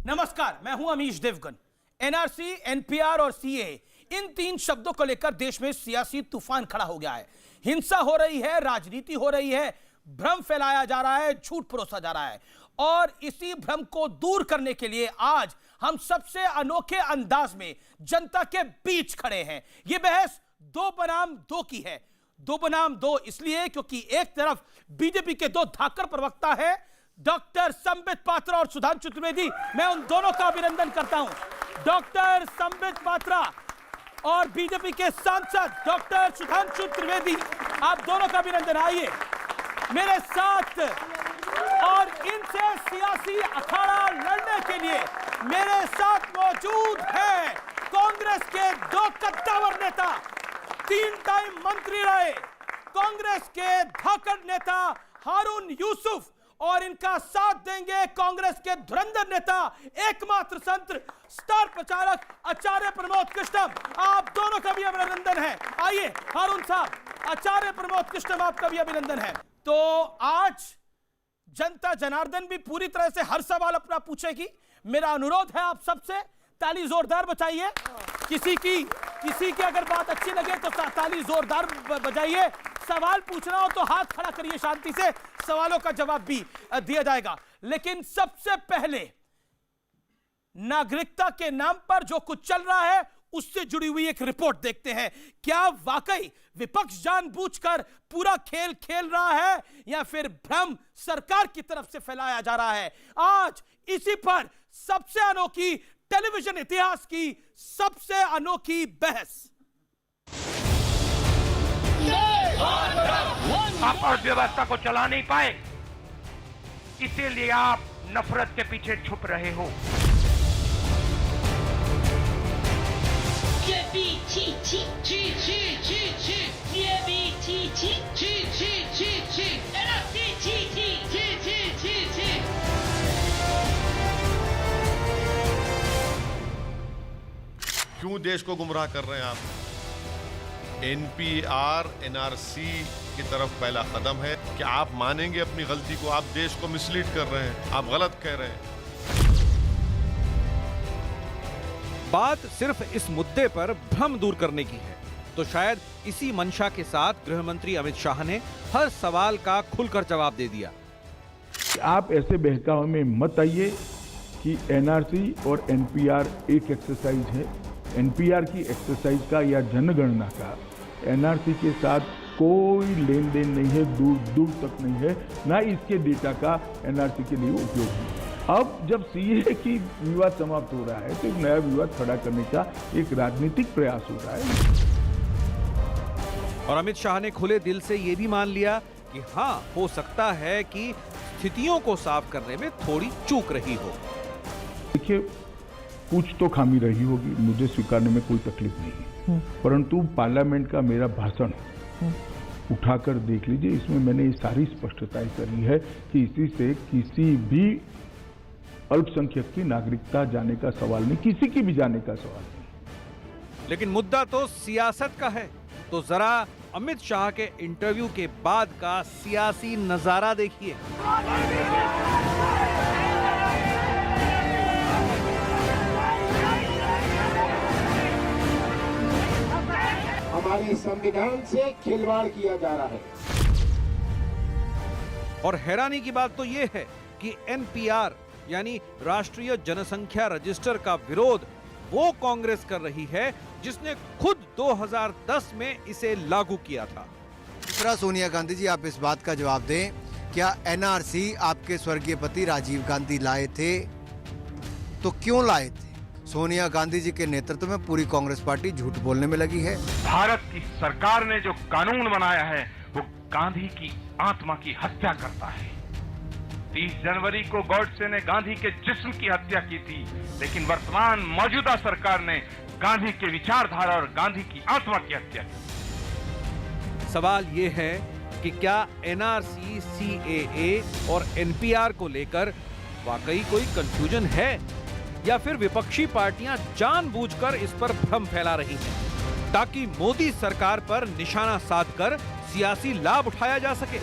नमस्कार, मैं हूं अमीश देवगन। एनआरसी, एनपीआर और सीए, इन तीन शब्दों को लेकर देश में सियासी तूफान खड़ा हो गया है। हिंसा हो रही है, राजनीति हो रही है, भ्रम फैलाया जा रहा है, झूठ परोसा जा रहा है। और इसी भ्रम को दूर करने के लिए आज हम सबसे अनोखे अंदाज में जनता के बीच खड़े हैं। यह बहस दो बनाम दो की है। दो बनाम दो इसलिए क्योंकि एक तरफ बीजेपी के दो धाकड़ प्रवक्ता है, डॉक्टर संबित पात्रा और सुधांशु त्रिवेदी। मैं उन दोनों का अभिनंदन करता हूं। डॉक्टर संबित पात्रा और बीजेपी के सांसद डॉक्टर सुधांशु त्रिवेदी, आप दोनों का अभिनंदन। आइए मेरे साथ। और इनसे सियासी अखाड़ा लड़ने के लिए मेरे साथ मौजूद है कांग्रेस के दो कद्दावर नेता, 3 टाइम मंत्री रहे, कांग्रेस के धाकड़ नेता हारून यूसुफ, और इनका साथ देंगे कांग्रेस के धुरंधर नेता, एकमात्र संत, स्टार प्रचारक आचार्य प्रमोद कृष्णम। आप दोनों का भी अभिनंदन है। आइए हारून साहब, आचार्य प्रमोद कृष्णम, आपका भी अभिनंदन है। तो आज जनता जनार्दन भी पूरी तरह से हर सवाल अपना पूछेगी। मेरा अनुरोध है आप सबसे, ताली जोरदार बजाइए। किसी की अगर बात अच्छी लगे तो ताली जोरदार बजाइए। सवाल पूछना हो तो हाथ खड़ा करिए, शांति से सवालों का जवाब भी दिया जाएगा। लेकिन सबसे पहले नागरिकता के नाम पर जो कुछ चल रहा है उससे जुड़ी हुई एक रिपोर्ट देखते हैं। क्या वाकई विपक्ष जानबूझकर पूरा खेल खेल रहा है या फिर भ्रम सरकार की तरफ से फैलाया जा रहा है? आज इसी पर सबसे अनोखी, टेलीविजन इतिहास की सबसे अनोखी बहस। आप अर्थव्यवस्था को चला नहीं पाए, इसीलिए आप नफरत के पीछे छुप रहे हो। क्यों देश को गुमराह कर रहे हैं आप? एनपीआर, एनआरसी की तरफ पहला कदम है कि आप मानेंगे अपनी गलती को। आप देश को मिसलीड कर रहे हैं, आप गलत कह रहे हैं। बात सिर्फ इस मुद्दे पर भ्रम दूर करने की है, तो शायद इसी मंशा के साथ गृह मंत्री अमित शाह ने हर सवाल का खुलकर जवाब दे दिया। आप ऐसे बहकावे में मत आइए कि एनआरसी और एनपीआर एक एक्सरसाइज है। एनपीआर की एक्सरसाइज का या जनगणना का एनआरसी के साथ कोई लेन देन नहीं है, दूर दूर तक नहीं है, ना इसके डेटा का एनआरसी के लिए उपयोग है। अब जब सीए की विवाद समाप्त हो रहा है तो एक नया विवाद खड़ा करने का एक राजनीतिक प्रयास हो रहा है। और अमित शाह ने खुले दिल से यह भी मान लिया कि हाँ, हो सकता है कि स्थितियों को साफ करने में थोड़ी चूक रही हो। देखिए, कुछ तो खामी रही होगी, मुझे स्वीकारने में कोई तकलीफ नहीं है, परंतु पार्लियामेंट का मेरा भाषण उठाकर देख लीजिए। इसमें मैंने ये सारी स्पष्टताएं करी है कि इसी से किसी भी अल्पसंख्यक की नागरिकता जाने का सवाल नहीं, किसी की भी जाने का सवाल नहीं। लेकिन मुद्दा तो सियासत का है, तो जरा अमित शाह के इंटरव्यू के बाद का सियासी नजारा देखिए। हमारे संविधान से खिलवाड़ किया जा रहा है। और हैरानी की बात तो यह है कि एनपीआर यानी राष्ट्रीय जनसंख्या रजिस्टर का विरोध वो कांग्रेस कर रही है जिसने खुद 2010 में इसे लागू किया था। दूसरा, सोनिया गांधी जी, आप इस बात का जवाब दें, क्या एनआरसी आपके स्वर्गीय पति राजीव गांधी लाए थे? तो क्यों लाए थे? सोनिया गांधी जी के नेतृत्व में पूरी कांग्रेस पार्टी झूठ बोलने में लगी है। भारत की सरकार ने जो कानून बनाया है वो गांधी की आत्मा की हत्या करता है। 30 जनवरी को गॉडसे ने गांधी के जिस्म की हत्या की थी, लेकिन वर्तमान मौजूदा सरकार ने गांधी के विचारधारा और गांधी की आत्मा की हत्या की। सवाल ये है कि क्या एनआरसी, सीएए और एनपीआर को लेकर वाकई कोई कंफ्यूजन है या फिर विपक्षी पार्टियां जानबूझकर इस पर भ्रम फैला रही हैं ताकि मोदी सरकार पर निशाना साधकर सियासी लाभ उठाया जा सके?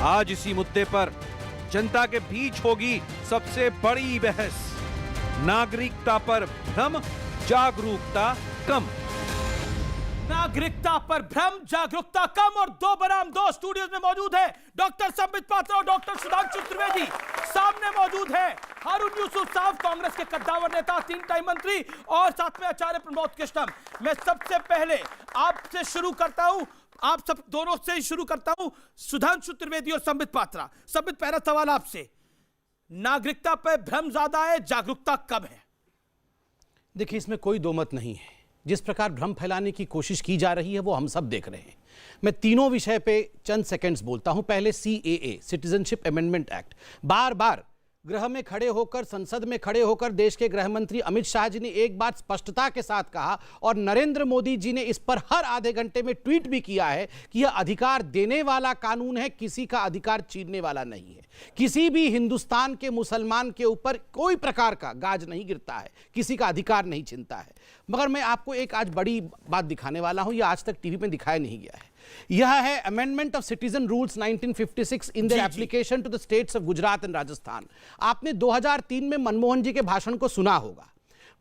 आज इसी मुद्दे पर जनता के बीच होगी सबसे बड़ी बहस। नागरिकता पर भ्रम, जागरूकता कम। नागरिकता पर भ्रम, जागरूकता कम। और दो बनाम दो स्टूडियोज में मौजूद है डॉक्टर संबित पात्रा और डॉक्टर सुधांशु त्रिवेदी। सामने मौजूद है हारून यूसुफ साहब, कांग्रेस के कद्दावर नेता, 3 टाइम मंत्री, और साथ में आचार्य प्रमोद कृष्णम। मैं सबसे पहले आपसे शुरू करता हूं, आप सब दोनों से ही शुरू करता हूं, सुधांशु त्रिवेदी और संबित पात्रा। संबित, पहला सवाल आपसे, नागरिकता पर भ्रम ज्यादा है, जागरूकता कम है? देखिए, इसमें कोई दो मत नहीं है। जिस प्रकार भ्रम फैलाने की कोशिश की जा रही है वो हम सब देख रहे हैं। मैं तीनों विषय पे चंद सेकंड्स बोलता हूं। पहले सीएए, सिटीजनशिप अमेंडमेंट एक्ट। बार बार गृह में खड़े होकर, संसद में खड़े होकर देश के गृह मंत्री अमित शाह जी ने एक बात स्पष्टता के साथ कहा, और नरेंद्र मोदी जी ने इस पर हर आधे घंटे में ट्वीट भी किया है कि यह अधिकार देने वाला कानून है, किसी का अधिकार छीनने वाला नहीं है। किसी भी हिंदुस्तान के मुसलमान के ऊपर कोई प्रकार का गाज नहीं गिरता है, किसी का अधिकार नहीं छीनता है। मगर मैं आपको एक आज बड़ी बात दिखाने वाला हूं, यह आज तक टीवी में दिखाया नहीं गया है। यह है amendment of citizen rules 1956 in their application to the states of Gujarat and Rajasthan. आपने 2003 में मनमोहन जी के भाषण को सुना होगा,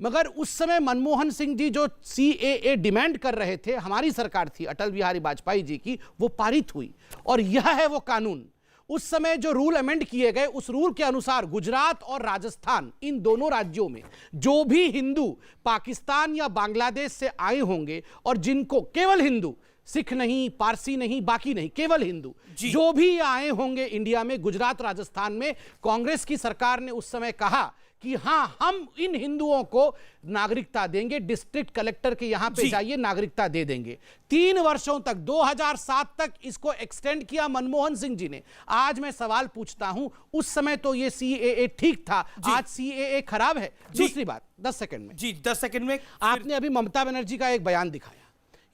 मगर उस समय मनमोहन सिंह जी जो सीएए डिमांड कर रहे थे, हमारी सरकार थी अटल बिहारी वाजपेयी जी की, वो पारित हुई। और यह है वो कानून। उस समय जो रूल अमेंड किए गए, उस रूल के अनुसार गुजरात और राजस्थान, इन दोनों राज्यों में जो भी हिंदू पाकिस्तान या बांग्लादेश से आए होंगे, और जिनको, केवल हिंदू, सिख नहीं, पारसी नहीं, बाकी नहीं, केवल हिंदू जो भी आए होंगे इंडिया में, गुजरात राजस्थान में, कांग्रेस की सरकार ने उस समय कहा कि हां, हम इन हिंदुओं को नागरिकता देंगे, डिस्ट्रिक्ट कलेक्टर के यहां पे जाइए, नागरिकता दे देंगे। 3 वर्षों तक, 2007 तक इसको एक्सटेंड किया मनमोहन सिंह जी ने। आज मैं सवाल पूछता हूं, उस समय तो ये सीएए ठीक था, आज सीएए खराब है। दूसरी बात, 10 सेकंड में, 10 सेकंड में, आपने अभी ममता बनर्जी का एक बयान दिखाया।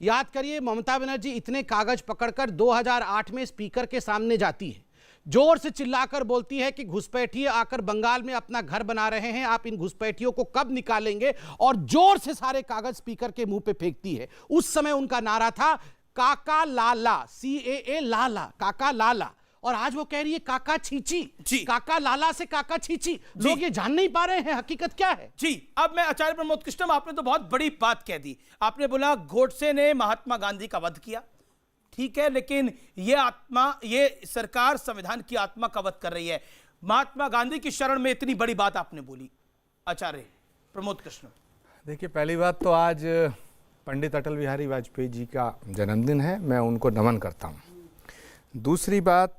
याद करिए, ममता बनर्जी इतने कागज पकड़कर 2008 में स्पीकर के सामने जाती है, जोर से चिल्लाकर बोलती है कि घुसपैठिए आकर बंगाल में अपना घर बना रहे हैं, आप इन घुसपैठियों को कब निकालेंगे, और जोर से सारे कागज स्पीकर के मुंह पे फेंकती है। उस समय उनका नारा था काका लाला, सीएए लाला, काका लाला। और आज वो कह रही है काका छीची। काका लाला से काका छीची। लोग ये जान नहीं पा रहे हैं हकीकत क्या है। जी, अब मैं आचार्य प्रमोद कृष्णम, आपने तो बहुत बड़ी बात कह दी। आपने बोला गोडसे ने महात्मा गांधी का वध किया, ठीक है, लेकिन ये सरकार संविधान की आत्मा का वध कर रही है। महात्मा गांधी की शरण में इतनी बड़ी बात आपने बोली। आचार्य प्रमोद कृष्णम, देखिए, पहली बात तो आज पंडित अटल बिहारी वाजपेयी जी का जन्मदिन है, मैं उनको नमन करता हूँ। दूसरी बात,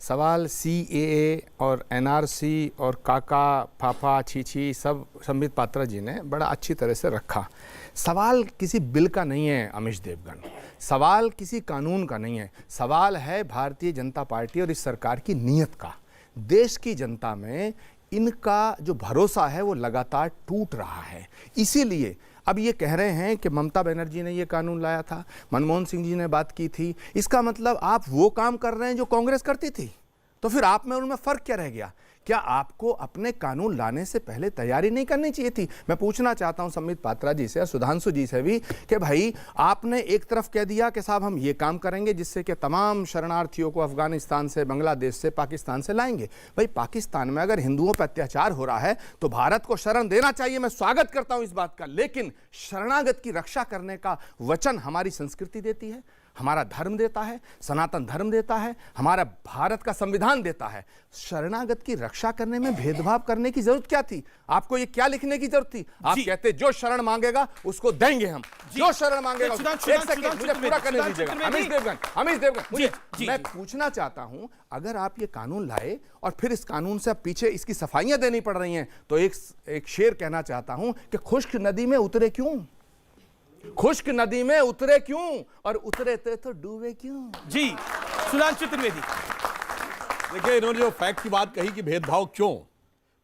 सवाल सीएए और एनआरसी और काका फाफा छीछी सब संबित पात्रा जी ने बड़ा अच्छी तरह से रखा। सवाल किसी बिल का नहीं है अमीश देवगन, सवाल किसी कानून का नहीं है, सवाल है भारतीय जनता पार्टी और इस सरकार की नीयत का। देश की जनता में इनका जो भरोसा है वो लगातार टूट रहा है। इसीलिए अब ये कह रहे हैं कि ममता बनर्जी ने ये कानून लाया था, मनमोहन सिंह जी ने बात की थी, इसका मतलब आप वो काम कर रहे हैं जो कांग्रेस करती थी। तो फिर आप में और उनमें फ़र्क क्या रह गया? क्या आपको अपने कानून लाने से पहले तैयारी नहीं करनी चाहिए थी? मैं पूछना चाहता हूं संबित पात्रा जी से और सुधांशु जी से भी कि भाई, आपने एक तरफ कह दिया कि साहब हम ये काम करेंगे जिससे कि तमाम शरणार्थियों को अफगानिस्तान से, बांग्लादेश से, पाकिस्तान से लाएंगे। भाई, पाकिस्तान में अगर हिंदुओं पर अत्याचार हो रहा है तो भारत को शरण देना चाहिए, मैं स्वागत करता हूं इस बात का, लेकिन शरणागत की रक्षा करने का वचन हमारी संस्कृति देती है, हमारा धर्म देता है, सनातन धर्म देता है, हमारा भारत का संविधान देता है। शरणागत की रक्षा करने में भेदभाव करने की जरूरत क्या थी? आपको ये क्या लिखने की जरूरत थी? आप कहते जो शरण मांगेगा उसको देंगे हम, जो शरण मांगेगा। एक सेकंड मुझे पूरा करने दीजिएगा अमीश देवगन, मुझे मैं पूछना चाहता हूं, अगर आप ये कानून लाए और फिर इस कानून से पीछे इसकी सफाइयां देनी पड़ रही हैं, तो एक शेर कहना चाहता हूं कि खुश्क नदी में उतरे क्यों, खुश्क नदी में उतरे क्यों, और उतरे थे तो डूबे क्यों? जी, सुधांशु त्रिवेदी। देखिए, इन्होंने जो फैक्ट की बात कही कि भेदभाव क्यों,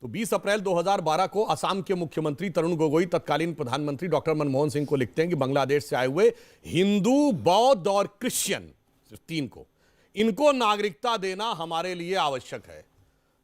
तो 20 अप्रैल 2012 को असम के मुख्यमंत्री तरुण गोगोई तत्कालीन प्रधानमंत्री डॉक्टर मनमोहन सिंह को लिखते हैं कि बांग्लादेश से आए हुए हिंदू, बौद्ध और क्रिश्चियन, सिर्फ 3 को, इनको नागरिकता देना हमारे लिए आवश्यक है।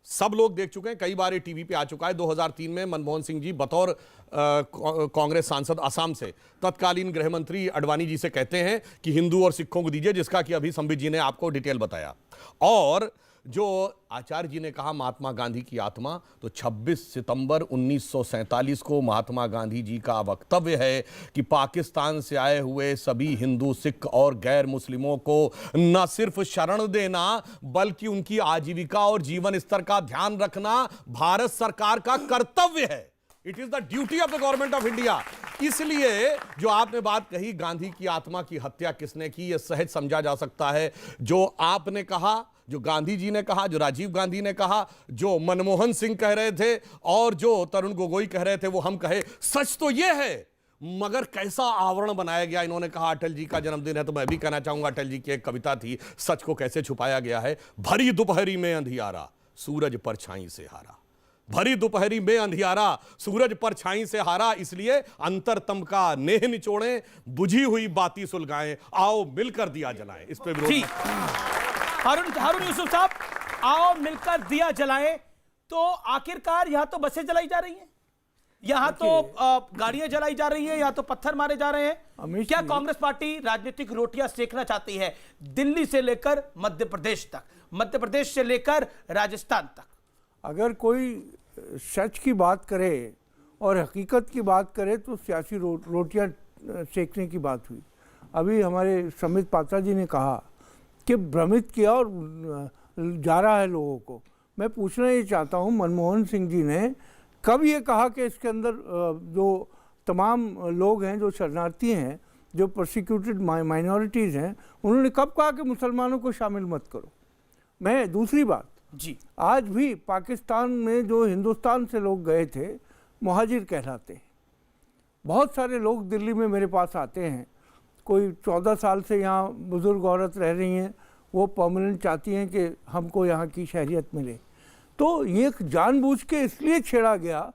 सब लोग देख चुके हैं, कई बार ये टीवी पे आ चुका है। 2003 में मनमोहन सिंह जी बतौर कांग्रेस सांसद असम से तत्कालीन गृह मंत्री अडवाणी जी से कहते हैं कि हिंदू और सिखों को दीजिए, जिसका कि अभी संबित जी ने आपको डिटेल बताया। और जो आचार्य जी ने कहा महात्मा गांधी की आत्मा, तो 26 सितंबर 1947 को महात्मा गांधी जी का वक्तव्य है कि पाकिस्तान से आए हुए सभी हिंदू, सिख और गैर मुस्लिमों को न सिर्फ शरण देना बल्कि उनकी आजीविका और जीवन स्तर का ध्यान रखना भारत सरकार का कर्तव्य है। It is the duty of the government of India. इसलिए जो आपने बात कही गांधी की आत्मा की हत्या किसने की, यह सहज समझा जा सकता है। जो आपने कहा, जो गांधी जी ने कहा, जो राजीव गांधी ने कहा, जो मनमोहन सिंह कह रहे थे और जो तरुण गोगोई कह रहे थे, वो हम कहे, सच तो यह है मगर कैसा आवरण बनाया गया। इन्होंने कहा अटल जी का जन्मदिन है, तो मैं भी कहना चाहूंगा, अटल जी की एक कविता थी, सच को कैसे छुपाया गया है। भरी दोपहरी में अंधियारा सूरज परछाई से हारा, भरी दोपहरी में अंधियारा सूरज परछाई से हारा, इसलिए अंतरतम का नेह निचोड़ें, बुझी हुई बाती सुलगाएं, आओ मिलकर दिया जलाएं। इस पे जी हारून यूसुफ साहब, आओ मिलकर दिया जलाएं। तो आखिरकार यहां तो बसें जलाई जा रही हैं, यहां तो गाड़ियां जलाई जा रही है, यहां तो पत्थर मारे जा रहे हैं। क्या कांग्रेस पार्टी राजनीतिक रोटियां सेकना चाहती है दिल्ली से लेकर मध्य प्रदेश तक, मध्य प्रदेश से लेकर राजस्थान तक? अगर कोई सच की बात करे और हकीकत की बात करे तो सियासी रोटियां सेकने की बात हुई। अभी हमारे समित पात्रा जी ने कहा कि भ्रमित किया और जा रहा है लोगों को। मैं पूछना ये चाहता हूँ, मनमोहन सिंह जी ने कब ये कहा कि इसके अंदर जो तमाम लोग हैं, जो शरणार्थी हैं, जो प्रोसिक्यूटेड माइनॉरिटीज़ हैं, उन्होंने कब कहा कि मुसलमानों को शामिल मत करो? मैं दूसरी बात जी, आज भी पाकिस्तान में जो हिंदुस्तान से लोग गए थे मुहाजिर कहलाते हैं। बहुत सारे लोग दिल्ली में मेरे पास आते हैं, कोई 14 साल से यहाँ बुज़ुर्ग औरत रह रही हैं, वो परमानेंट चाहती हैं कि हमको यहाँ की शहरियत मिले। तो ये जानबूझ के इसलिए छेड़ा गया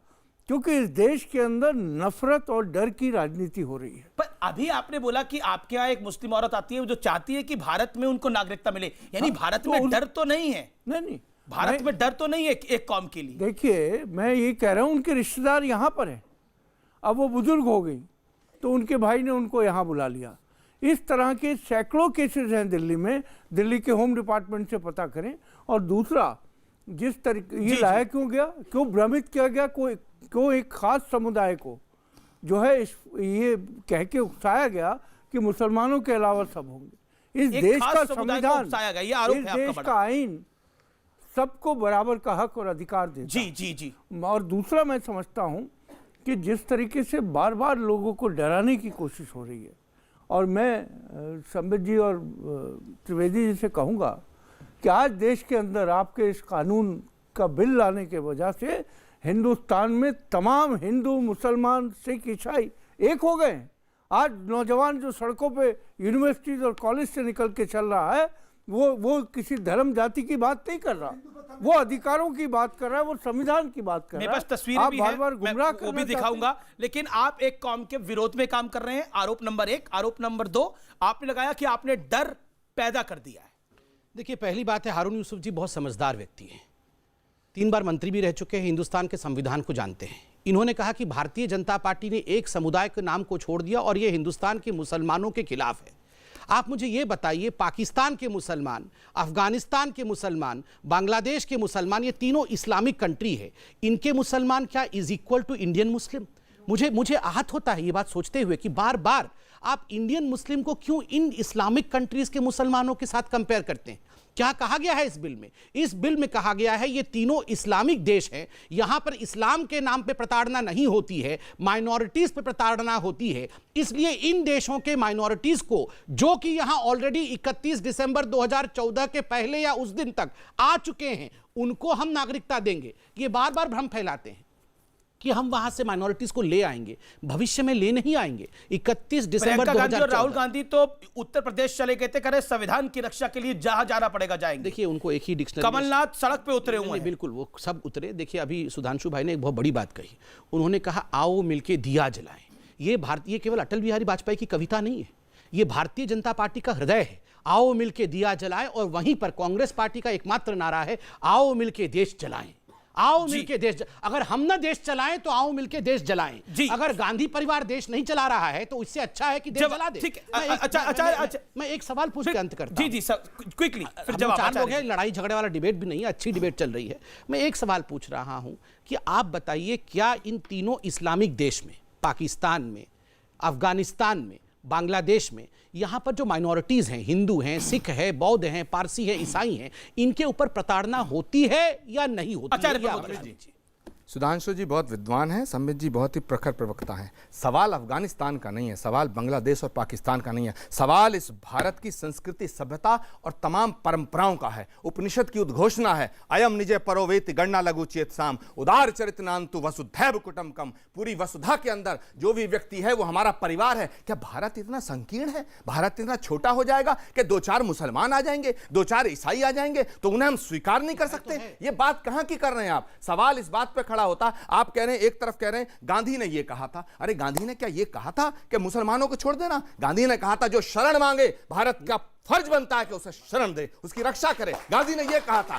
क्योंकि इस देश के अंदर नफरत और डर की राजनीति हो रही है। पर अभी आपने बोला कि आपके यहाँ एक मुस्लिम औरत आती है जो चाहती है कि भारत में उनको नागरिकता मिले, यानी भारत में डर तो नहीं है? नहीं, भारत में डर तो नहीं है एक कौम के लिए। देखिए, मैं ये कह रहा हूँ, उनके रिश्तेदार यहाँ पर हैं, अब वो बुजुर्ग हो गई तो उनके भाई ने उनको यहाँ बुला लिया। इस तरह के सैकड़ों केसेस हैं दिल्ली में, दिल्ली के होम डिपार्टमेंट से पता करें। और दूसरा, जिस तरीके ये लाया क्यों गया, क्यों भ्रमित किया गया, क्यों एक खास समुदाय को जो है ये कह के उकसाया गया कि मुसलमानों के अलावा सब होंगे। इस देश का संविधान, इस देश का आइन सबको बराबर का हक और अधिकार देता जी जी जी। और दूसरा, मैं समझता हूँ कि जिस तरीके से बार बार लोगों को डराने की कोशिश हो रही है, और मैं संबित जी और त्रिवेदी जी से कहूँगा कि आज देश के अंदर आपके इस कानून का बिल लाने के वजह से हिंदुस्तान में तमाम हिंदू, मुसलमान, सिख, ईसाई एक हो गए। आज नौजवान जो सड़कों पे यूनिवर्सिटीज और कॉलेज से निकल के चल रहा है, वो किसी धर्म जाति की बात नहीं कर रहा, वो अधिकारों की बात कर रहा है, वो संविधान की बात कर रहा है। मेरे पास तस्वीरें भी हैं, गुमराह वो भी दिखाऊंगा। लेकिन आप एक कौम के विरोध में काम कर रहे हैं, आरोप नंबर 1। आरोप नंबर 2, आपने लगाया कि आपने डर पैदा कर दिया है। देखिए, पहली बात है, हारून यूसुफ जी बहुत समझदार व्यक्ति हैं, 3 बार मंत्री भी रह चुके हैं, हिंदुस्तान के संविधान को जानते हैं। इन्होंने कहा कि भारतीय जनता पार्टी ने एक समुदाय के नाम को छोड़ दिया और ये हिंदुस्तान के मुसलमानों के खिलाफ है। आप मुझे ये बताइए, पाकिस्तान के मुसलमान, अफगानिस्तान के मुसलमान, बांग्लादेश के मुसलमान, ये तीनों इस्लामिक कंट्री है, इनके मुसलमान क्या is equal to Indian Muslim? मुझे आहत होता है ये बात सोचते हुए कि बार बार आप इंडियन मुस्लिम को क्यों इन इस्लामिक कंट्रीज के मुसलमानों के साथ कंपेयर करते हैं? क्या कहा गया है इस बिल में? इस बिल में कहा गया है ये तीनों इस्लामिक देश हैं, यहां पर इस्लाम के नाम पे प्रताड़ना नहीं होती है, माइनॉरिटीज पे प्रताड़ना होती है। इसलिए इन देशों के माइनॉरिटीज को, जो कि यहां ऑलरेडी 31 दिसंबर 2014 के पहले या उस दिन तक आ चुके हैं, उनको हम नागरिकता देंगे। ये बार बार भ्रम फैलाते हैं कि हम वहां से माइनॉरिटीज को ले आएंगे, भविष्य में ले नहीं आएंगे। 31 दिसंबर 2014 और राहुल गांधी तो उत्तर प्रदेश चले गए थे, करे संविधान की रक्षा के लिए जहां जाना पड़ेगा जाएंगे। देखिए, उनको एक ही डिक्शनरी, कमलनाथ सड़क पे उतरे हुए हैं। बिल्कुल, वो सब उतरे। देखिए, अभी सुधांशु भाई ने एक बहुत बड़ी बात कही, उन्होंने कहा आओ मिलके दिया जलाएं। ये भारतीय, केवल अटल बिहारी वाजपेयी की कविता नहीं है, ये भारतीय जनता पार्टी का हृदय है। आओ मिलके दिया जलाएं, और वहीं पर कांग्रेस पार्टी का एकमात्र नारा है, आओ मिलके देश जलाएं। आओ मिलके देश अगर हम ना देश चलाएं तो आओ मिलके देश जलाएं। अगर गांधी परिवार देश नहीं चला रहा है तो इससे अच्छा है कि देश जला दे। ठीक है, अच्छा मैं एक सवाल पूछ के अंत करता हूं। जी सर, क्विकली फिर जवाब। 4 लोग हैं, लड़ाई झगड़े वाला डिबेट भी नहीं है, अच्छी डिबेट चल रही है। मैं एक सवाल पूछ रहा हूं कि आप बताइए, क्या इन तीनों इस्लामिक देश में, पाकिस्तान में, अफगानिस्तान में, बांग्लादेश में, यहां पर जो माइनॉरिटीज हैं, हिंदू हैं, सिख है, बौद्ध हैं, पारसी है, ईसाई हैं, इनके ऊपर प्रताड़ना होती है या नहीं होती? सुधांशु जी बहुत विद्वान हैं, संबित जी बहुत ही प्रखर प्रवक्ता हैं। सवाल अफगानिस्तान का नहीं है, सवाल बांग्लादेश और पाकिस्तान का नहीं है, सवाल इस भारत की संस्कृति, सभ्यता और तमाम परंपराओं का है। उपनिषद की उद्घोषणा है, अयम निजे परोवेति गणना लघु चेत साम उदार चरितनांतु वसुधैव कुटुंबकम। पूरी वसुधा के अंदर जो भी व्यक्ति है वो हमारा परिवार है। क्या भारत इतना संकीर्ण है? भारत इतना छोटा हो जाएगा कि 2-4 मुसलमान आ जाएंगे, 2-4 ईसाई आ जाएंगे तो उन्हें हम स्वीकार नहीं कर सकते? ये बात कहां की कर रहे हैं आप? सवाल इस बात पर खड़ा होता, आप कह रहे हैं, एक तरफ कह रहे हैं गांधी ने यह कहा था। अरे गांधी ने क्या यह कहा था कि मुसलमानों को छोड़ देना? गांधी ने कहा था जो शरण मांगे भारत का फर्ज बनता है कि उसे शरण दे, उसकी रक्षा करे। गांधी ने यह कहा था।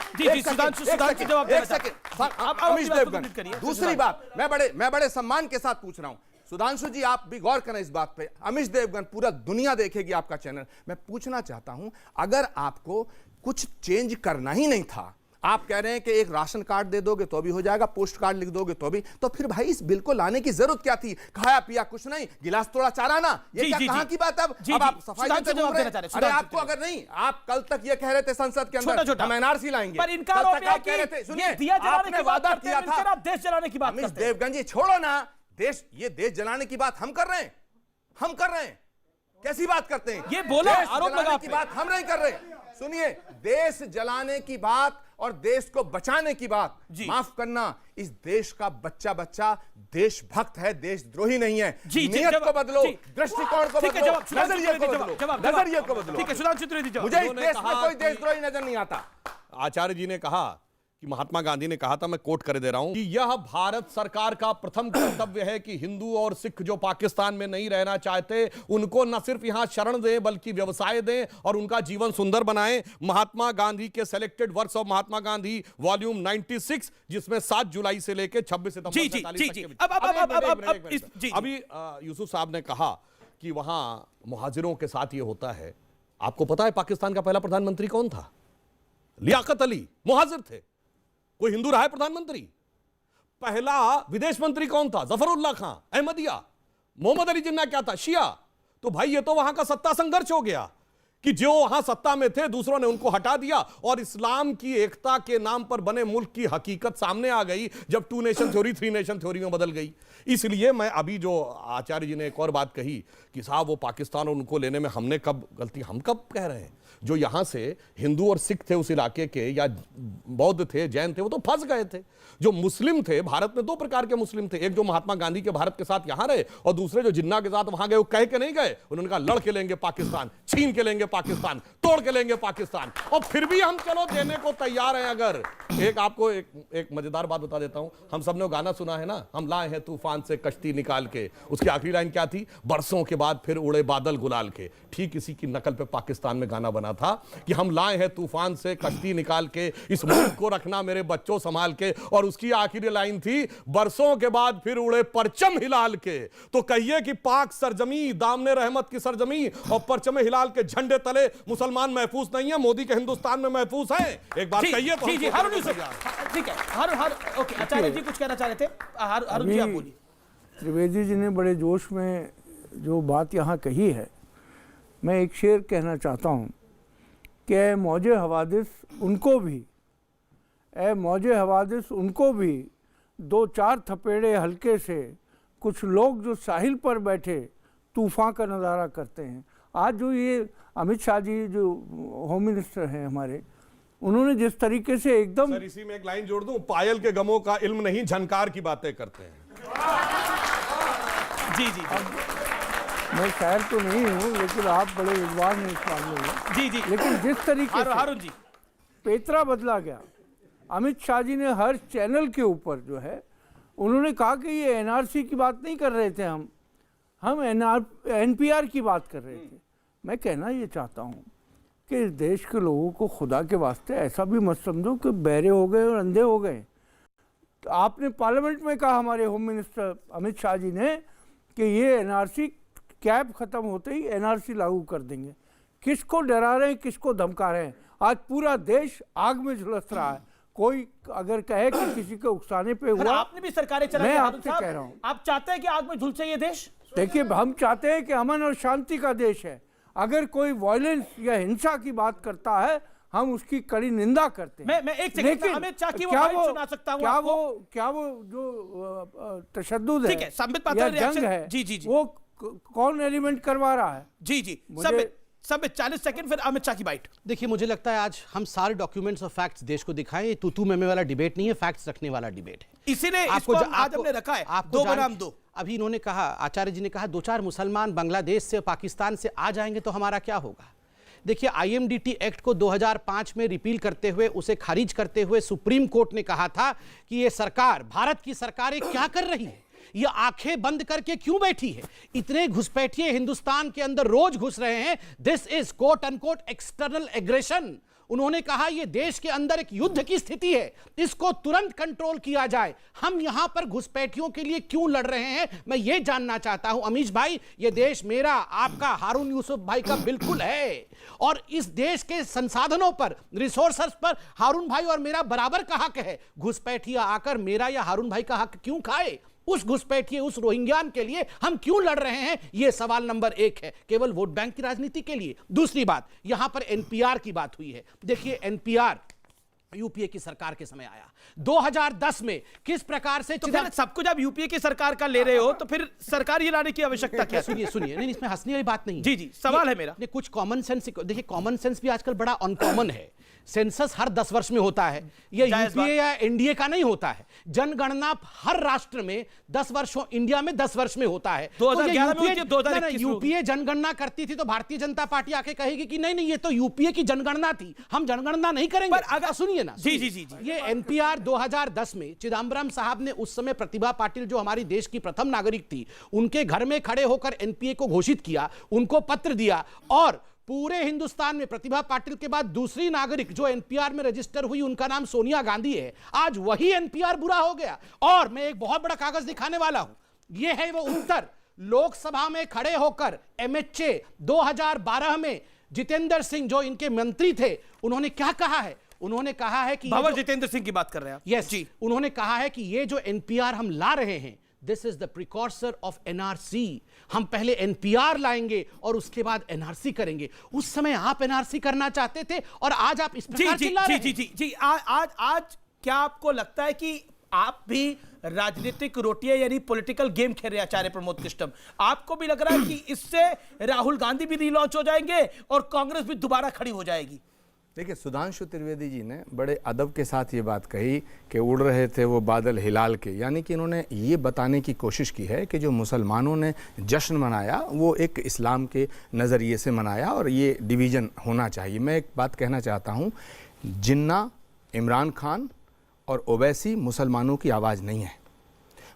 अमिश देवगन, दूसरी बात मैं बड़े सम्मान के साथ पूछ रहा हूं, सुधांशु जी आप भी गौर करें इस बात पे। अमिश देवगन, पूरा दुनिया देखेगी आपका चैनल। मैं पूछना चाहता हूं, अगर आपको कुछ चेंज करना ही नहीं था, आप कह रहे हैं कि एक राशन कार्ड दे दोगे तो भी हो जाएगा, पोस्ट कार्ड लिख दोगे तो भी, तो फिर भाई इस बिल को लाने की जरूरत क्या थी? खाया पिया कुछ नहीं, गिलास तोड़ा चारा ना, ये क्या कहां की बात? अब आप सफाई देते घूम रहे हैं। अरे आपको अगर नहीं, आप कल तक ये कह रहे थे संसद के अंदर हम एनआरसी लाएंगे, पर इनकार हो गया कि सुनिए, दिया जलाने आपने की बात वादा करते किया हैं, था। आप देश जलाने की बात अमिश करते हैं। देवगन जी छोड़ो ना, ये देश जलाने की बात हम कर रहे हैं, हम कर रहे हैं। कैसी बात करते हैं? ये बोला, आरोप लगा की बात हम नहीं कर रहे। सुनिए, देश जलाने की बात और देश को बचाने की बात, माफ करना, इस देश का बच्चा देशभक्त है, देशद्रोही नहीं है। नियत को बदलो, दृष्टिकोण को बदलो, नजरिए को बदलो। ठीक है, सुधांशु त्रिवेदी जवाब। मुझे इस देश में कोई देशद्रोही नजर नहीं आता। आचार्य जी ने कहा कि महात्मा गांधी ने कहा था, मैं कोट कर दे रहा हूं, कि यह भारत सरकार का प्रथम कर्तव्य है कि हिंदू और सिख जो पाकिस्तान में नहीं रहना चाहते उनको न सिर्फ यहां शरण दें बल्कि व्यवसाय दें और उनका जीवन सुंदर बनाएं। महात्मा गांधी के selected works of Mahatma Gandhi volume 96, जिसमें 7 जुलाई से लेकर 26 सितंबर अभी यूसुफ साहब ने कहा कि वहां मुहाजिरों के साथ ये होता है। आपको पता है पाकिस्तान का पहला प्रधानमंत्री कौन था? लियाकत अली, मुहाजिर थे। कोई हिंदू रहा है प्रधानमंत्री? पहला विदेश मंत्री कौन था? जफरुल्लाह खां, अहमदिया। मोहम्मद अली जिन्ना क्या था? शिया। तो भाई ये तो वहां का सत्ता संघर्ष हो गया कि जो वहां सत्ता में थे दूसरों ने उनको हटा दिया और इस्लाम की एकता के नाम पर बने मुल्क की हकीकत सामने आ गई जब 2 नेशन थ्योरी 3 नेशन थ्योरी में बदल गई। इसलिए मैं अभी जो आचार्य जी ने एक और बात कही कि साहब वो पाकिस्तान और उनको लेने में हमने कब गलती, हम कब कह रहे हैं? जो यहां से हिंदू और सिख थे उस इलाके के, या बौद्ध थे, जैन थे, वो तो फंस गए थे। जो मुस्लिम थे, भारत में 2 प्रकार के मुस्लिम थे, एक जो महात्मा गांधी के भारत के साथ यहां रहे और दूसरे जो जिन्ना के साथ वहां गए। वो कह के नहीं गए, उन्होंने कहा लड़ के लेंगे पाकिस्तान, छीन के लेंगे पाकिस्तान, तोड़ के लेंगे पाकिस्तान, और फिर भी हम चलो देने को तैयार हैं। अगर आपको एक मजेदार बात बता देता हूं, हम सबने गाना सुना है ना, हम लाए हैं तूफान से कश्ती निकाल के। उसकी आखिरी लाइन क्या थी? बरसों के बाद फिर उड़े बादल गुलाल के। ठीक इसी की नकल पे पाकिस्तान में गाना बना था कि हम लाए हैं तूफान से कश्ती निकाल के, इस मुल्क को रखना मेरे बच्चों संभाल के। और उसकी आखिरी लाइन थी, बरसों के बाद फिर उड़े परचम हिलाल के। तो कहिए कि पाक सरजमी, दामने रहमत की सरजमी और परचम हिलाल के झंडे तले मुसलमान महफूज नहीं है, मोदी के हिंदुस्तान में महफूज है। एक बात कहिए तो ठीक है। ओके, आचार्य जी कुछ कहना चाह रहे थे? हारून जी आप बोलिए। त्रिवेदी जी ने बड़े जोश में जो बात यहाँ कही है, मैं एक शेर कहना चाहता हूँ कि मौजे हवादिस उनको भी, ए मौजे हवादिस उनको भी 2-4 थपेड़े हल्के से, कुछ लोग जो साहिल पर बैठे तूफान का नज़ारा करते हैं। आज जो ये अमित शाह जी जो होम मिनिस्टर हैं हमारे, उन्होंने जिस तरीके से एकदम, सर इसी में एक लाइन जोड़ दूं, पायल के गमों का इल्म नहीं, झनकार की बातें करते हैं। जी मैं शायर तो नहीं हूँ लेकिन आप बड़े विद्वान हैं इस मामले में। जी लेकिन जिस तरीके से हारून जी पेतरा बदला गया, अमित शाह जी ने हर चैनल के ऊपर जो है उन्होंने कहा कि ये एनआरसी की बात नहीं कर रहे थे, हम एनपीआर की बात कर रहे थे। मैं कहना ये चाहता हूँ कि इस देश के लोगों को खुदा के वास्ते ऐसा भी मत समझो कि बहरे हो गए और अंधे हो गए। आपने पार्लियामेंट में कहा हमारे होम मिनिस्टर अमित शाह जी ने कि ये एनआरसी कैब खत्म होते ही एनआरसी लागू कर देंगे। किसको डरा रहे हैं, किसको धमका रहे हैं? आज पूरा देश आग में झुलस रहा है। कोई अगर कहे कि किसी को उकसाने पे हुआ, आपने भी सरकारें चलाई, मैं आपसे कह रहा हूँ, आप चाहते हैं कि आग में झुलसे ये देश? देखिए, हम चाहते हैं कि अमन और शांति का देश है। अगर कोई वायलेंस या हिंसा की बात करता है, हम उसकी कड़ी निंदा करते हैं। मैं एक सेकंड अमित शाह की वो बाइट सुना सकता हूं आपको? क्या वो जो तशद्दुद है, ठीक है, संबित पात्रा या जंग रिएक्शन है, जी वो कौन एलिमेंट करवा रहा है? जी संबित 40 सेकंड, फिर अमित शाह की बाइट। देखिए, मुझे लगता है आज हम सारे डॉक्यूमेंट्स और फैक्ट्स देश को दिखाएं। ये तू मेमे वाला डिबेट नहीं है, फैक्ट्स रखने वाला डिबेट है। इसीलिए इसको आज हमने रखा है, दो बनाम दो। अभी इन्होंने कहा, आचार्य जी ने कहा, 2-4 मुसलमान बांग्लादेश से, पाकिस्तान से आ जाएंगे तो हमारा क्या होगा? देखिए, आईएमडीटी एक्ट को 2005 में रिपील करते हुए, उसे खारिज करते हुए सुप्रीम कोर्ट ने कहा था कि ये सरकार, भारत की सरकारें क्या कर रही है, ये आंखें बंद करके क्यों बैठी है? इतने घुसपैठिए हिंदुस्तान के अंदर रोज घुस रहे हैं। This is quote unquote external aggression. उन्होंने कहा यह देश के अंदर एक युद्ध की स्थिति है, इसको तुरंत कंट्रोल किया जाए। हम यहां पर घुसपैठियों के लिए क्यों लड़ रहे हैं, मैं यह जानना चाहता हूं। अमीश भाई, यह देश मेरा, आपका, हारून यूसुफ भाई का बिल्कुल है, और इस देश के संसाधनों पर, रिसोर्सेस पर हारून भाई और मेरा बराबर का हक है। घुसपैठिया आकर मेरा या हारून भाई का हक क्यों खाए? उस घुसपैठिए, उस रोहिंग्यान के लिए हम क्यों लड़ रहे हैं? यह सवाल नंबर 1 है, केवल वोट बैंक की राजनीति के लिए। दूसरी बात, यहां पर एनपीआर की बात हुई है। देखिए, एनपीआर यूपीए की सरकार के समय आया। 2010 में किस प्रकार से, तो फिर सब कुछ आप यूपीए की सरकार का ले रहे हो, तो फिर सरकार ये लाने की आवश्यकता क्या? सुनिए, नहीं, इसमें हंसने वाली बात नहीं। जी, सवाल है मेरा। कुछ कॉमन सेंस, देखिए कॉमन सेंस भी आजकल बड़ा अनकॉमन है। सेंसस हर 10 वर्ष में होता है, ये यूपीए या एनडीए का नहीं होता है। जनगणना हर राष्ट्र में 10 वर्षों, इंडिया में 10 वर्ष में होता है। 2011 में हुई थी, 2021 यूपीए जनगणना करती थी तो भारतीय जनता पार्टी आके कहेगी कि नहीं, ये तो यूपीए की जनगणना थी, हम जनगणना नहीं करेंगे। अगर सुनिए ना, जी, ये एनपीआर 2010 में चिदम्बरम साहब ने, उस समय प्रतिभा पाटिल जो हमारी देश की प्रथम नागरिक थी, उनके घर में खड़े होकर एनपीए को घोषित किया, उनको पत्र दिया, और पूरे हिंदुस्तान में प्रतिभा पाटिल के बाद दूसरी नागरिक जो एनपीआर में रजिस्टर हुई, उनका नाम सोनिया गांधी है। आज वही एनपीआर बुरा हो गया। और मैं एक बहुत बड़ा कागज दिखाने वाला हूं, यह है वो उत्तर। लोकसभा में खड़े होकर एमएचए 2012 में जितेंद्र सिंह जो इनके मंत्री थे, उन्होंने क्या कहा है? उन्होंने कहा है कि जितेंद्र सिंह की बात कर रहे हैं आप? यस जी, उन्होंने कहा है कि ये जो एनपीआर हम ला रहे हैं, this is the precursor of NRC. हम पहले एनपीआर लाएंगे और उसके बाद एनआरसी करेंगे। उस समय आप एनआरसी करना चाहते थे और आज आप इस प्रकार चिल्ला रहे हैं। जी, आज क्या आपको लगता है कि आप भी राजनीतिक रोटियां यानी पॉलिटिकल गेम खेल रहे हैं आचार्य प्रमोद कृष्णम? आपको भी लग रहा है कि इससे राहुल गांधी भी रीलॉन्च हो जाएंगे और कांग्रेस भी दोबारा खड़ी हो जाएगी? देखिए, सुधांशु त्रिवेदी जी ने बड़े अदब के साथ ये बात कही कि उड़ रहे थे वो बादल हिलाल के, यानी कि इन्होंने ये बताने की कोशिश की है कि जो मुसलमानों ने जश्न मनाया वो एक इस्लाम के नज़रिए से मनाया और ये डिवीज़न होना चाहिए। मैं एक बात कहना चाहता हूँ, जिन्ना, इमरान खान और ओवैसी मुसलमानों की आवाज़ नहीं है।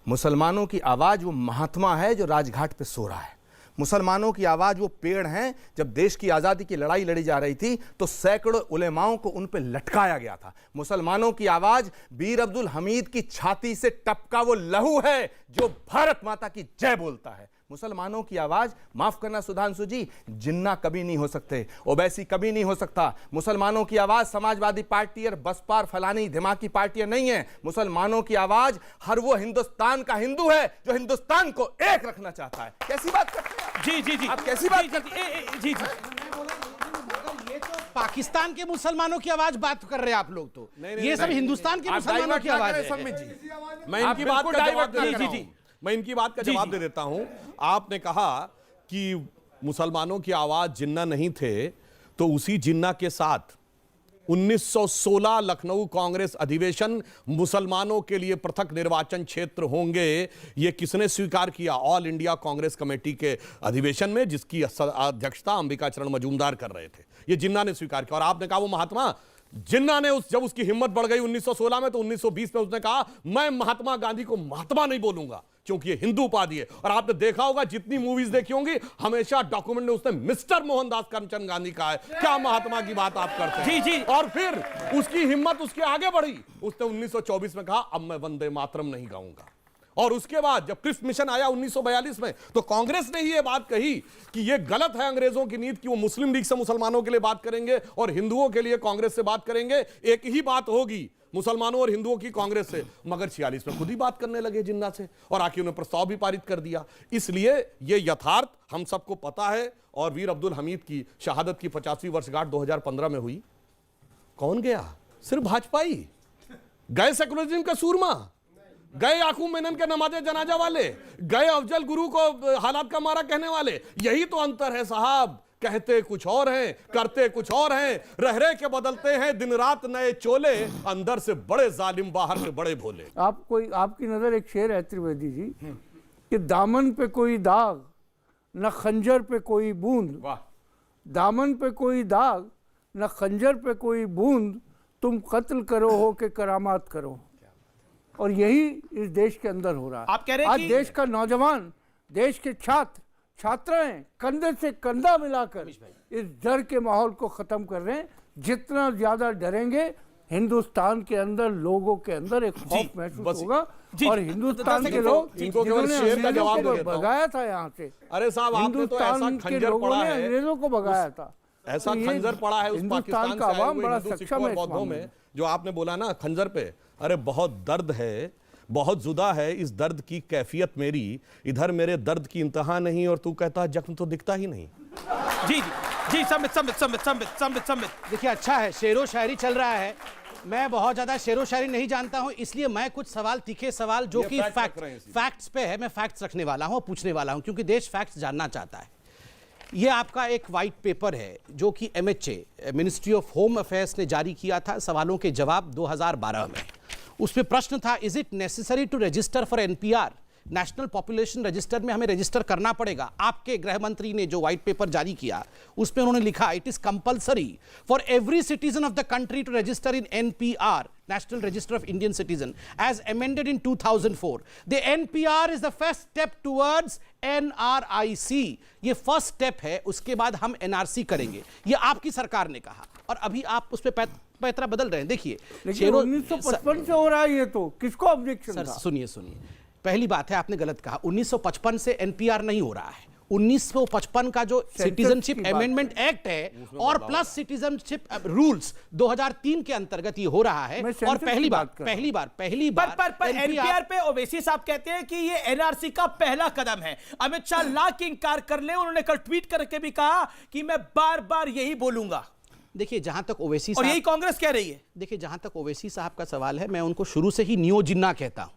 मुसलमानों की आवाज़ वो महात्मा है जो राजघाट पे सो रहा है। मुसलमानों की आवाज़ वो पेड़ हैं। जब देश की आज़ादी की लड़ाई लड़ी जा रही थी तो सैकड़ों उलेमाओं को उन पे लटकाया गया था। मुसलमानों की आवाज़ बीर अब्दुल हमीद की छाती से टपका वो लहू है जो भारत माता की जय बोलता है। मुसलमानों की आवाज़, माफ़ करना सुधांशु जी, जिन्ना कभी नहीं हो सकते, ओवैसी कभी नहीं हो सकता। मुसलमानों की आवाज़ समाजवादी पार्टी और बसपा और फलानी दिमागी पार्टियां नहीं है। मुसलमानों की आवाज़ हर वो हिंदुस्तान का हिंदू है जो हिंदुस्तान को एक रखना चाहता है। कैसी बात करते हैं? जी, आप कैसी बात करते हैं? जी, ये तो पाकिस्तान के मुसलमानों की आवाज बात कर रहे हैं आप लोग, तो ये सब हिंदुस्तान के मुसलमानों की आवाज है। मैं इनकी बात का जवाब मैं इनकी बात का जवाब दे देता हूं। आपने कहा कि मुसलमानों की आवाज जिन्ना नहीं थे, तो उसी जिन्ना के साथ 1916 लखनऊ कांग्रेस अधिवेशन, मुसलमानों के लिए पृथक निर्वाचन क्षेत्र होंगे, यह किसने स्वीकार किया? ऑल इंडिया कांग्रेस कमेटी के अधिवेशन में, जिसकी अध्यक्षता अंबिका चरण मजूमदार कर रहे थे। यह जिन्ना ने स्वीकार किया। और आपने कहा वो महात्मा, जिन्ना ने जब उसकी हिम्मत बढ़ गई 1916 में, तो 1920 में उसने कहा मैं महात्मा गांधी को महात्मा नहीं बोलूंगा। क्योंकि ये हिंदू उपाधि है। और आपने देखा होगा जितनी मूवीज देखी होंगी, हमेशा डॉक्यूमेंट में उसने मिस्टर मोहनदास करमचंद गांधी कहा है। क्या महात्मा की बात आप करते हैं। जी। और फिर उसकी हिम्मत उसके आगे बढ़ी, उसने 1924 में कहा अब मैं वंदे मातरम नहीं गाऊंगा। और उसके बाद जब क्रिप्स मिशन आया 1942 में, तो कांग्रेस ने ही ये बात कही कि ये गलत है अंग्रेजों की नीति कि वो मुस्लिम लीग से मुसलमानों के लिए बात करेंगे और हिंदुओं के लिए कांग्रेस से बात करेंगे, एक ही बात होगी मुसलमानों और हिंदुओं की कांग्रेस से। मगर 46 में खुद ही बात करने लगे जिन्ना से, और आखिर उन्होंने प्रस्ताव भी पारित कर दिया। इसलिए ये यथार्थ हम सबको पता है। और वीर अब्दुल हमीद की शहादत की 50वीं वर्षगांठ 2015 में हुई। कौन गया? सिर्फ भाजपा ही गए। सेकुलरिज्म का सूरमा गए, याकूब मेनन के नमाजे जनाजा वाले गए, अफजल गुरु को हालात का मारा कहने वाले। यही तो अंतर है साहब, कहते कुछ और हैं, करते कुछ और हैं। रह के बदलते हैं दिन रात नए चोले, अंदर से बड़े जालिम बाहर से बड़े भोले। आपकी नजर एक शेर है त्रिवेदी जी कि दामन पे कोई दाग न खंजर पे कोई बूंद, दामन पे कोई दाग न खंजर पे कोई बूंद, तुम कत्ल करो हो के करामात करो। और यही इस देश के अंदर हो रहा है। आप कह रहे हैं आज देश का नौजवान, देश के छात्राएं कंधे से कंधा मिलाकर इस डर के माहौल को खत्म कर रहे हैं। जितना ज्यादा डरेंगे, हिंदुस्तान के अंदर लोगों के अंदर एक खौफ महसूस होगा। और हिंदुस्तान के लोग जिन्होंने अंग्रेजों को भगाया था यहाँ से, अरे साहब आपने तो ऐसा खंजर पड़ा है, अंग्रेजों को भगाया था, ऐसा खंजर पड़ा है उस पाकिस्तान का आवाम बड़ा सक्षम है बौद्धों में। जो आपने बोला ना खंजर पे, अरे बहुत दर्द है, बहुत जुदा है इस दर्द की कैफियत मेरी। इधर मेरे दर्द की इंतहा नहीं और तू कहता जख्म तो दिखता ही नहीं। जी संबित। देखिए अच्छा है, शेरो शायरी चल रहा है। मैं बहुत ज्यादा शेरो शायरी नहीं जानता हूं, इसलिए मैं कुछ सवाल, तीखे सवाल जो कि फैक्ट्स पे है, मैं फैक्ट्स रखने वाला हूं और पूछने वाला हूं, क्योंकि देश फैक्ट्स जानना चाहता है। ये आपका एक वाइट पेपर है जो कि MHA ministry of home affairs ने जारी किया था, सवालों के जवाब 2012 में। उसमें प्रश्न था, is it necessary to register for NPR, national population register में हमें रजिस्टर करना पड़ेगा। आपके गृह मंत्री ने जो व्हाइट पेपर जारी किया उसमें उन्होंने लिखा, it is compulsory for every citizen of the country to register in NPR, National Register of Indian Citizen, as amended in 2004. The NPR is the first step towards NRIC. ये first step है, उसके बाद हम NRC करेंगे, ये आपकी सरकार ने कहा। और अभी आप उस पर पैतरा बदल रहे हैं। देखिए 1955 से हो रहा है ये, तो किसको ऑब्जेक्शन था? सुनिए, पहली बात है आपने गलत कहा। 1955 से NPR नहीं हो रहा है। 1955 का जो सिटीजनशिप अमेंडमेंट एक्ट है और प्लस सिटीजनशिप रूल्स 2003 के अंतर्गत ये हो रहा है। और पहली बार पर NPR पे ओवैसी साहब कहते हैं कि ये NRC का पहला कदम है। अमित शाह लाख इंकार कर ले, उन्होंने कल ट्वीट करके भी कहा कि मैं बार बार यही बोलूंगा। देखिए जहां तक ओवैसी और यही कांग्रेस कह रही है। देखिए जहां तक ओवैसी साहब का सवाल है, मैं उनको शुरू से ही नियो जिन्ना कहता हूं।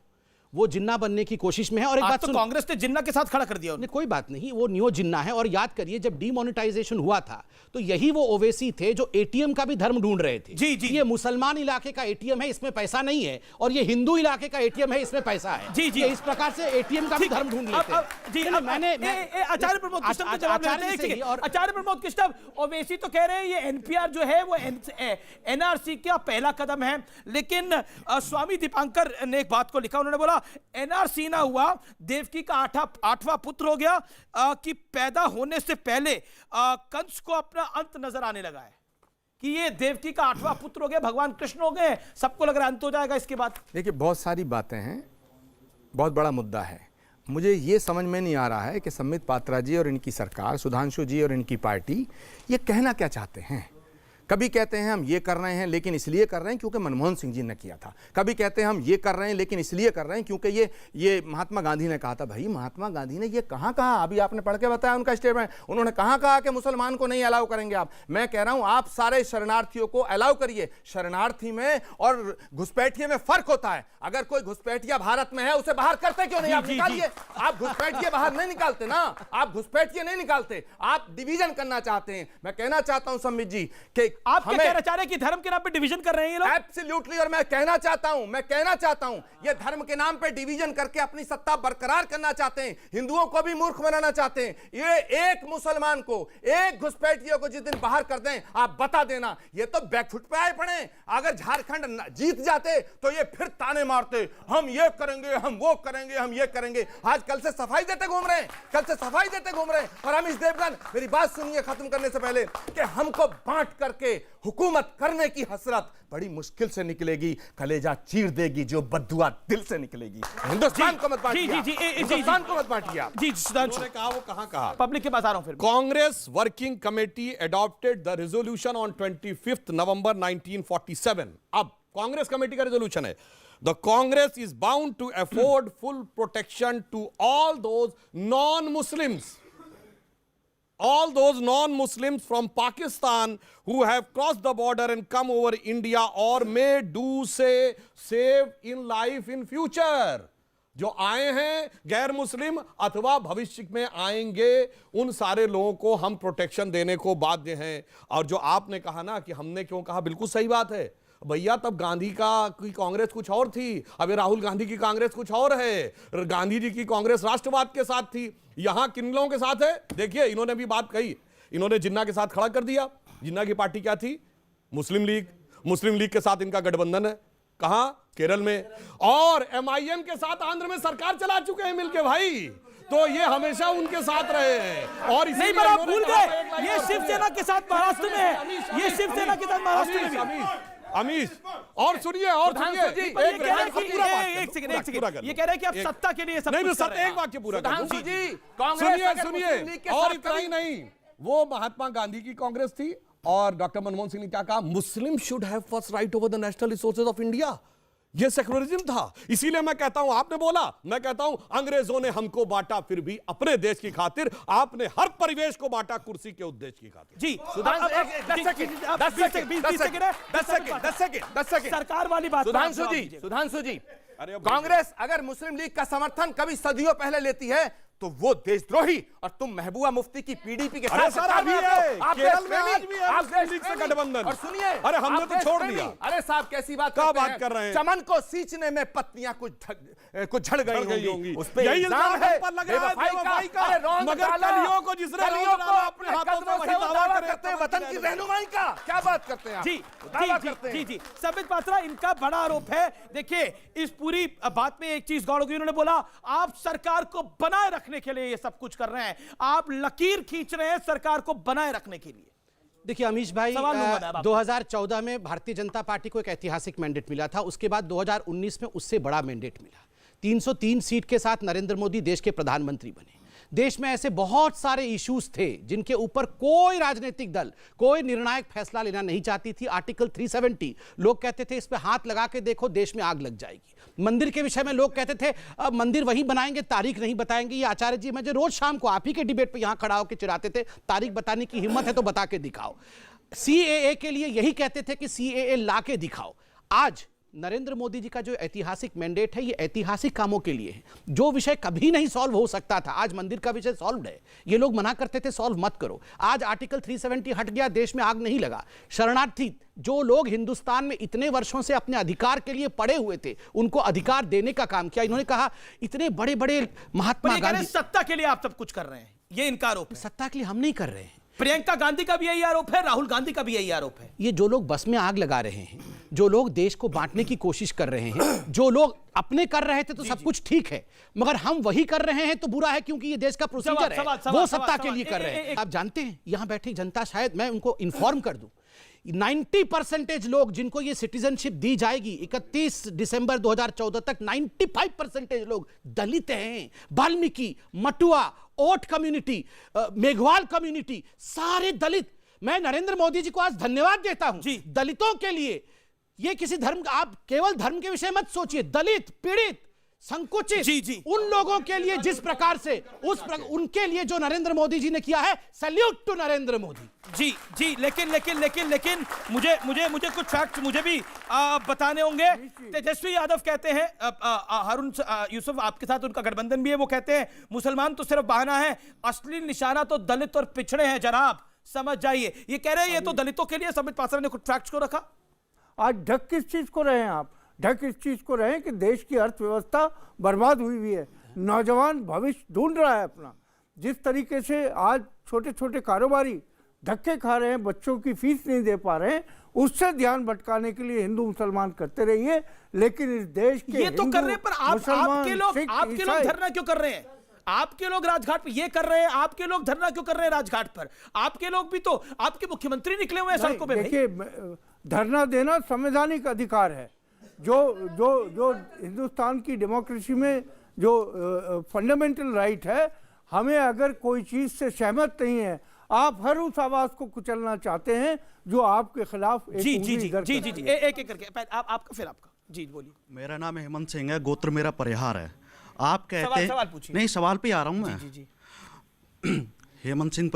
वो जिन्ना बनने की कोशिश में है। और एक बात तो कांग्रेस ने जिन्ना के साथ खड़ा कर दिया। कोई बात नहीं, वो नियो जिन्ना है। और याद करिए जब डीमोनेटाइजेशन हुआ था तो यही वो ओवैसी थे जो ATM का भी धर्म ढूंढ रहे थे। जी। ये मुसलमान इलाके का ATM है, इसमें पैसा नहीं है, और ये हिंदू इलाके का ATM है, इसमें पैसा है। जी। इस प्रकार से ATM का भी धर्म ढूंढ लेते हैं। आचार्य प्रमोद कृष्ण को जवाब देते हैं। और आचार्य प्रमोद कृष्ण, ओवैसी तो कह रहे हैं ये NPR जो है वो NRC का पहला कदम है। लेकिन स्वामी दीपांकर ने एक बात को लिखा, उन्होंने बोला NRC ना हुआ, देवकी का आठवां पुत्र हो गया कि पैदा होने से पहले कंस को अपना अंत नजर आने लगा है कि ये देवकी का 8वां पुत्र हो गया, भगवान कृष्ण हो गए, सबको लग रहा है अंत हो जाएगा इसके बाद। देखिए बहुत सारी बातें हैं, बहुत बड़ा मुद्दा है। मुझे ये समझ में नहीं आ रहा है कि संबित पात्रा जी और इनकी सरकार, सुधांशु जी और इनकी पार्टी ये कहना क्या चाहते हैं। कभी कहते हैं हम ये कर रहे हैं लेकिन इसलिए कर रहे हैं क्योंकि मनमोहन सिंह जी ने किया था, कभी कहते हैं हम ये कर रहे हैं लेकिन इसलिए कर रहे हैं क्योंकि ये महात्मा गांधी ने कहा था। भाई महात्मा गांधी ने ये कहाँ कहा? अभी आपने पढ़ के बताया उनका स्टेटमेंट। उन्होंने कहाँ कहा कि मुसलमान को नहीं अलाउ करेंगे आप? मैं कह रहा हूं आप सारे शरणार्थियों को अलाउ करिए। शरणार्थी में और घुसपैठिए में फर्क होता है। अगर कोई घुसपैठिया भारत में है उसे बाहर करते क्यों नहीं? आप निकालिए। आप घुसपैठिए बाहर नहीं निकालते ना, आप घुसपैठिए नहीं निकालते, आप डिवीजन करना चाहते हैं। मैं कहना चाहता हूं संबित जी कि आप क्या कहना चाह रहे हैं कि धर्म के नाम पे डिवीजन कर रहे हैं ये लोग? एब्सोल्युटली। और मैं कहना चाहता हूं ये धर्म के नाम पे डिवीजन करके अपनी सत्ता बरकरार करना चाहते हैं, हिंदुओं को भी मूर्ख बनाना चाहते हैं। ये एक मुसलमान को, एक घुसपैठियों को जिस दिन बाहर कर दें, आप बता देना ये तो बैकफुट पे आए पड़े। अगर झारखंड जीत जाते तो ये फिर ताने मारते, हम ये करेंगे, हम वो करेंगे, हम ये करेंगे। आज कल से सफाई देते घूम रहे हैं, और अमीश देवगन, मेरी बात सुनिए खत्म करने से पहले, कि हमको बांट करके हुकूमत करने की हसरत बड़ी मुश्किल से निकलेगी, कलेजा चीर देगी जो बद्दुआ दिल से निकलेगी। हिंदुस्तान को मत बांटिए, हिंदुस्तान को मत बांटिए आप। जी सुधांशु उन्होंने कहा, वो कहां कहा? पब्लिक के पास आ रहा हूं फिर। Congress working committee adopted the resolution on 25th November 1947. अब कांग्रेस कमेटी का रेजोल्यूशन है, the Congress is bound to afford full protection to all those non-Muslims from Pakistan who have crossed the border and come over India or may do say save in life in future. जो आए हैं गैर मुस्लिम अथवा भविष्य में आएंगे, उन सारे लोगों को हम प्रोटेक्शन देने को बाध्य हैं। और जो आपने कहा ना कि हमने क्यों कहा, बिल्कुल सही बात है भैया। तब गांधी की कांग्रेस कुछ और थी, अभी राहुल गांधी की कांग्रेस कुछ और है। गांधी जी की कांग्रेस राष्ट्रवाद के साथ थी, यहां किन लोगों के साथ है? देखिए, इन्होंने भी बात कही, इन्होंने जिन्ना के साथ खड़ा कर दिया। जिन्ना की पार्टी क्या थी? मुस्लिम लीग के साथ इनका गठबंधन है। कहां? केरल में। और MIM के साथ आंध्र में सरकार चला चुके हैं मिलके भाई, तो ये हमेशा उनके साथ रहे हैं। और नहीं, पर आप भूल गए ये शिवसेना के महाराष्ट्र में है, ये शिवसेना के साथ महाराष्ट्र में भी। अमीश, और सुनिए एक सेकंड, ये कह रहे हैं कि आप सत्ता के लिए सब कुछ कर रहे हैं। एक वाक्य पूरा कांग्रेस सुनिए। और इतना ही नहीं, वो महात्मा गांधी की कांग्रेस थी, और डॉक्टर मनमोहन सिंह ने क्या कहा? मुस्लिम should have first right over the national resources of India. ये सेक्युलरिज्म था। इसीलिए मैं कहता हूं, आपने बोला, मैं कहता हूं अंग्रेजों ने हमको बांटा, फिर भी अपने देश की खातिर। आपने हर परिवेश को बांटा कुर्सी के उद्देश्य की खातिर। जी 10 सेकंड सरकार वाली बात। सुधांशु जी, कांग्रेस अगर मुस्लिम लीग का समर्थन कभी सदियों पहले लेती है तो वो देशद्रोही, और तुम महबूबा मुफ्ती की PDP के साथ केरल में आज भी है मुस्लिम लीग से गठबंधन। और सुनिए, अरे हमने तो छोड़ दिया। अरे साहब कैसी बात कर रहे हैं? चमन को सींचने में पत्नियां कुछ झड़ गई होंगी, उस पे यही इल्जाम है बेवफाई का। मगर कलियों को जिसने अपने हाथों से वही दावा करते हैं, वतन की रहनुमाई का क्या बात करते हैं? जी संबित पात्रा, इनका बड़ा आरोप है। देखिए, इस पूरी बात में एक चीज गौर होगी, उन्होंने बोला आप सरकार को बनाए रखने के लिए ये सब कुछ कर रहे हैं, आप लकीर खींच रहे हैं सरकार को बनाए रखने के लिए। देखिए अमीश भाई, 2014 में भारतीय जनता पार्टी को एक ऐतिहासिक मैंडेट मिला था। उसके बाद 2019 में उससे बड़ा मैंडेट मिला। 303 सीट के साथ नरेंद्र मोदी देश के प्रधानमंत्री बने। देश में ऐसे बहुत सारे इश्यूज थे जिनके ऊपर कोई राजनीतिक दल कोई निर्णायक फैसला लेना नहीं चाहती थी। आर्टिकल 370, लोग कहते थे इस पे हाथ लगा के देखो देश में आग लग जाएगी। मंदिर के विषय में लोग कहते थे अब मंदिर वही बनाएंगे, तारीख नहीं बताएंगे। ये आचार्य जी मुझे रोज शाम को आप ही के डिबेट पे यहां खड़ा होकर चिढ़ाते थे, तारीख बताने की हिम्मत है तो बता के दिखाओ। CAA के लिए यही कहते थे कि CAA ला के दिखाओ। आज नरेंद्र मोदी जी का जो ऐतिहासिक मैंडेट है, ये ऐतिहासिक कामों के लिए है। जो विषय कभी नहीं सॉल्व हो सकता था, आज मंदिर का विषय सॉल्व है। ये लोग मना करते थे सॉल्व मत करो, आज आर्टिकल 370 हट गया, देश में आग नहीं लगा। शरणार्थी, जो लोग हिंदुस्तान में इतने वर्षों से अपने अधिकार के लिए पड़े हुए थे, उनको अधिकार देने का काम किया। इन्होंने कहा इतने बड़े बड़े महात्मा गांधी, सत्ता के लिए आप सब कुछ कर रहे हैं, ये इनका आरोप है। सत्ता के लिए हम नहीं कर रहे हैं। प्रियंका गांधी का भी यही आरोप है, राहुल गांधी का भी यही आरोप है। ये जो लोग बस में आग लगा रहे हैं, जो लोग देश को बांटने की कोशिश कर रहे हैं, जो लोग अपने कर रहे थे तो सब कुछ ठीक है, मगर हम वही कर रहे हैं तो बुरा है, क्योंकि ये देश का प्रोसीजर है। वो सत्ता के लिए कर रहे हैं। आप जानते हैं यहां बैठी जनता, शायद मैं उनको इन्फॉर्म कर दूं, 90% लोग जिनको ये सिटीजनशिप दी जाएगी 31 दिसंबर 2014 तक, 95% लोग दलित हैं। वाल्मीकि, मटुआ, ओट कम्युनिटी, मेघवाल कम्युनिटी, सारे दलित। मैं नरेंद्र मोदी जी को आज धन्यवाद देता हूं दलितों के लिए। ये किसी धर्म, आप केवल धर्म के विषय मत सोचिए, दलित, पीड़ित, संकुचित, उन लोगों के लिए जिस प्रकार से उनके लिए जो नरेंद्र मोदी जी ने किया है, सैल्यूट टू नरेंद्र मोदी जी। लेकिन मुझे कुछ फैक्ट मुझे भी बताने होंगे। तेजस्वी यादव कहते हैं, हारून यूसुफ आपके साथ उनका गठबंधन भी है, वो कहते हैं मुसलमान तो सिर्फ बहाना है, असली निशाना तो दलित और पिछड़े हैं जनाब। समझ जाइए। ये कह रहे हैं ये तो दलितों के लिए, संबित पात्रा ने कुछ फैक्ट्स को रखा। आज ढक किस चीज को रहे हैं आप? ढक इस चीज को रहे हैं कि देश की अर्थव्यवस्था बर्बाद हुई है, नौजवान भविष्य ढूंढ रहा है अपना। जिस तरीके से आज छोटे छोटे कारोबारी धक्के खा रहे हैं, बच्चों की फीस नहीं दे पा रहे हैं, उससे ध्यान भटकाने के लिए हिंदू मुसलमान करते रहिए, लेकिन इस देश के ये तो कर रहे हैं, पर आपके लोग धरना क्यों कर रहे हैं? आपके लोग राजघाट पर ये कर रहे हैं, आपके लोग धरना क्यों कर रहे हैं राजघाट पर? आपके लोग भी तो, आपके मुख्यमंत्री निकले हुए हैं सड़कों पे। देखिए, धरना देना संवैधानिक अधिकार है, जो हिंदुस्तान की डेमोक्रेसी में जो फंडामेंटल राइट है। हमें अगर कोई चीज से सहमत नहीं है, आप हर उस आवाज को कुचलना चाहते हैं जो आपके खिलाफ एक जी जी जी जी जी जी एक एक करके आपका, फिर आपका। जी बोलिए। मेरा नाम हेमंत सिंह है, गोत्र मेरा परिहार है। आप कहते हैं सवाल पूछिए। नहीं, सवाल पे आ रहा हूं मैं। जी जी हेमंत सिंह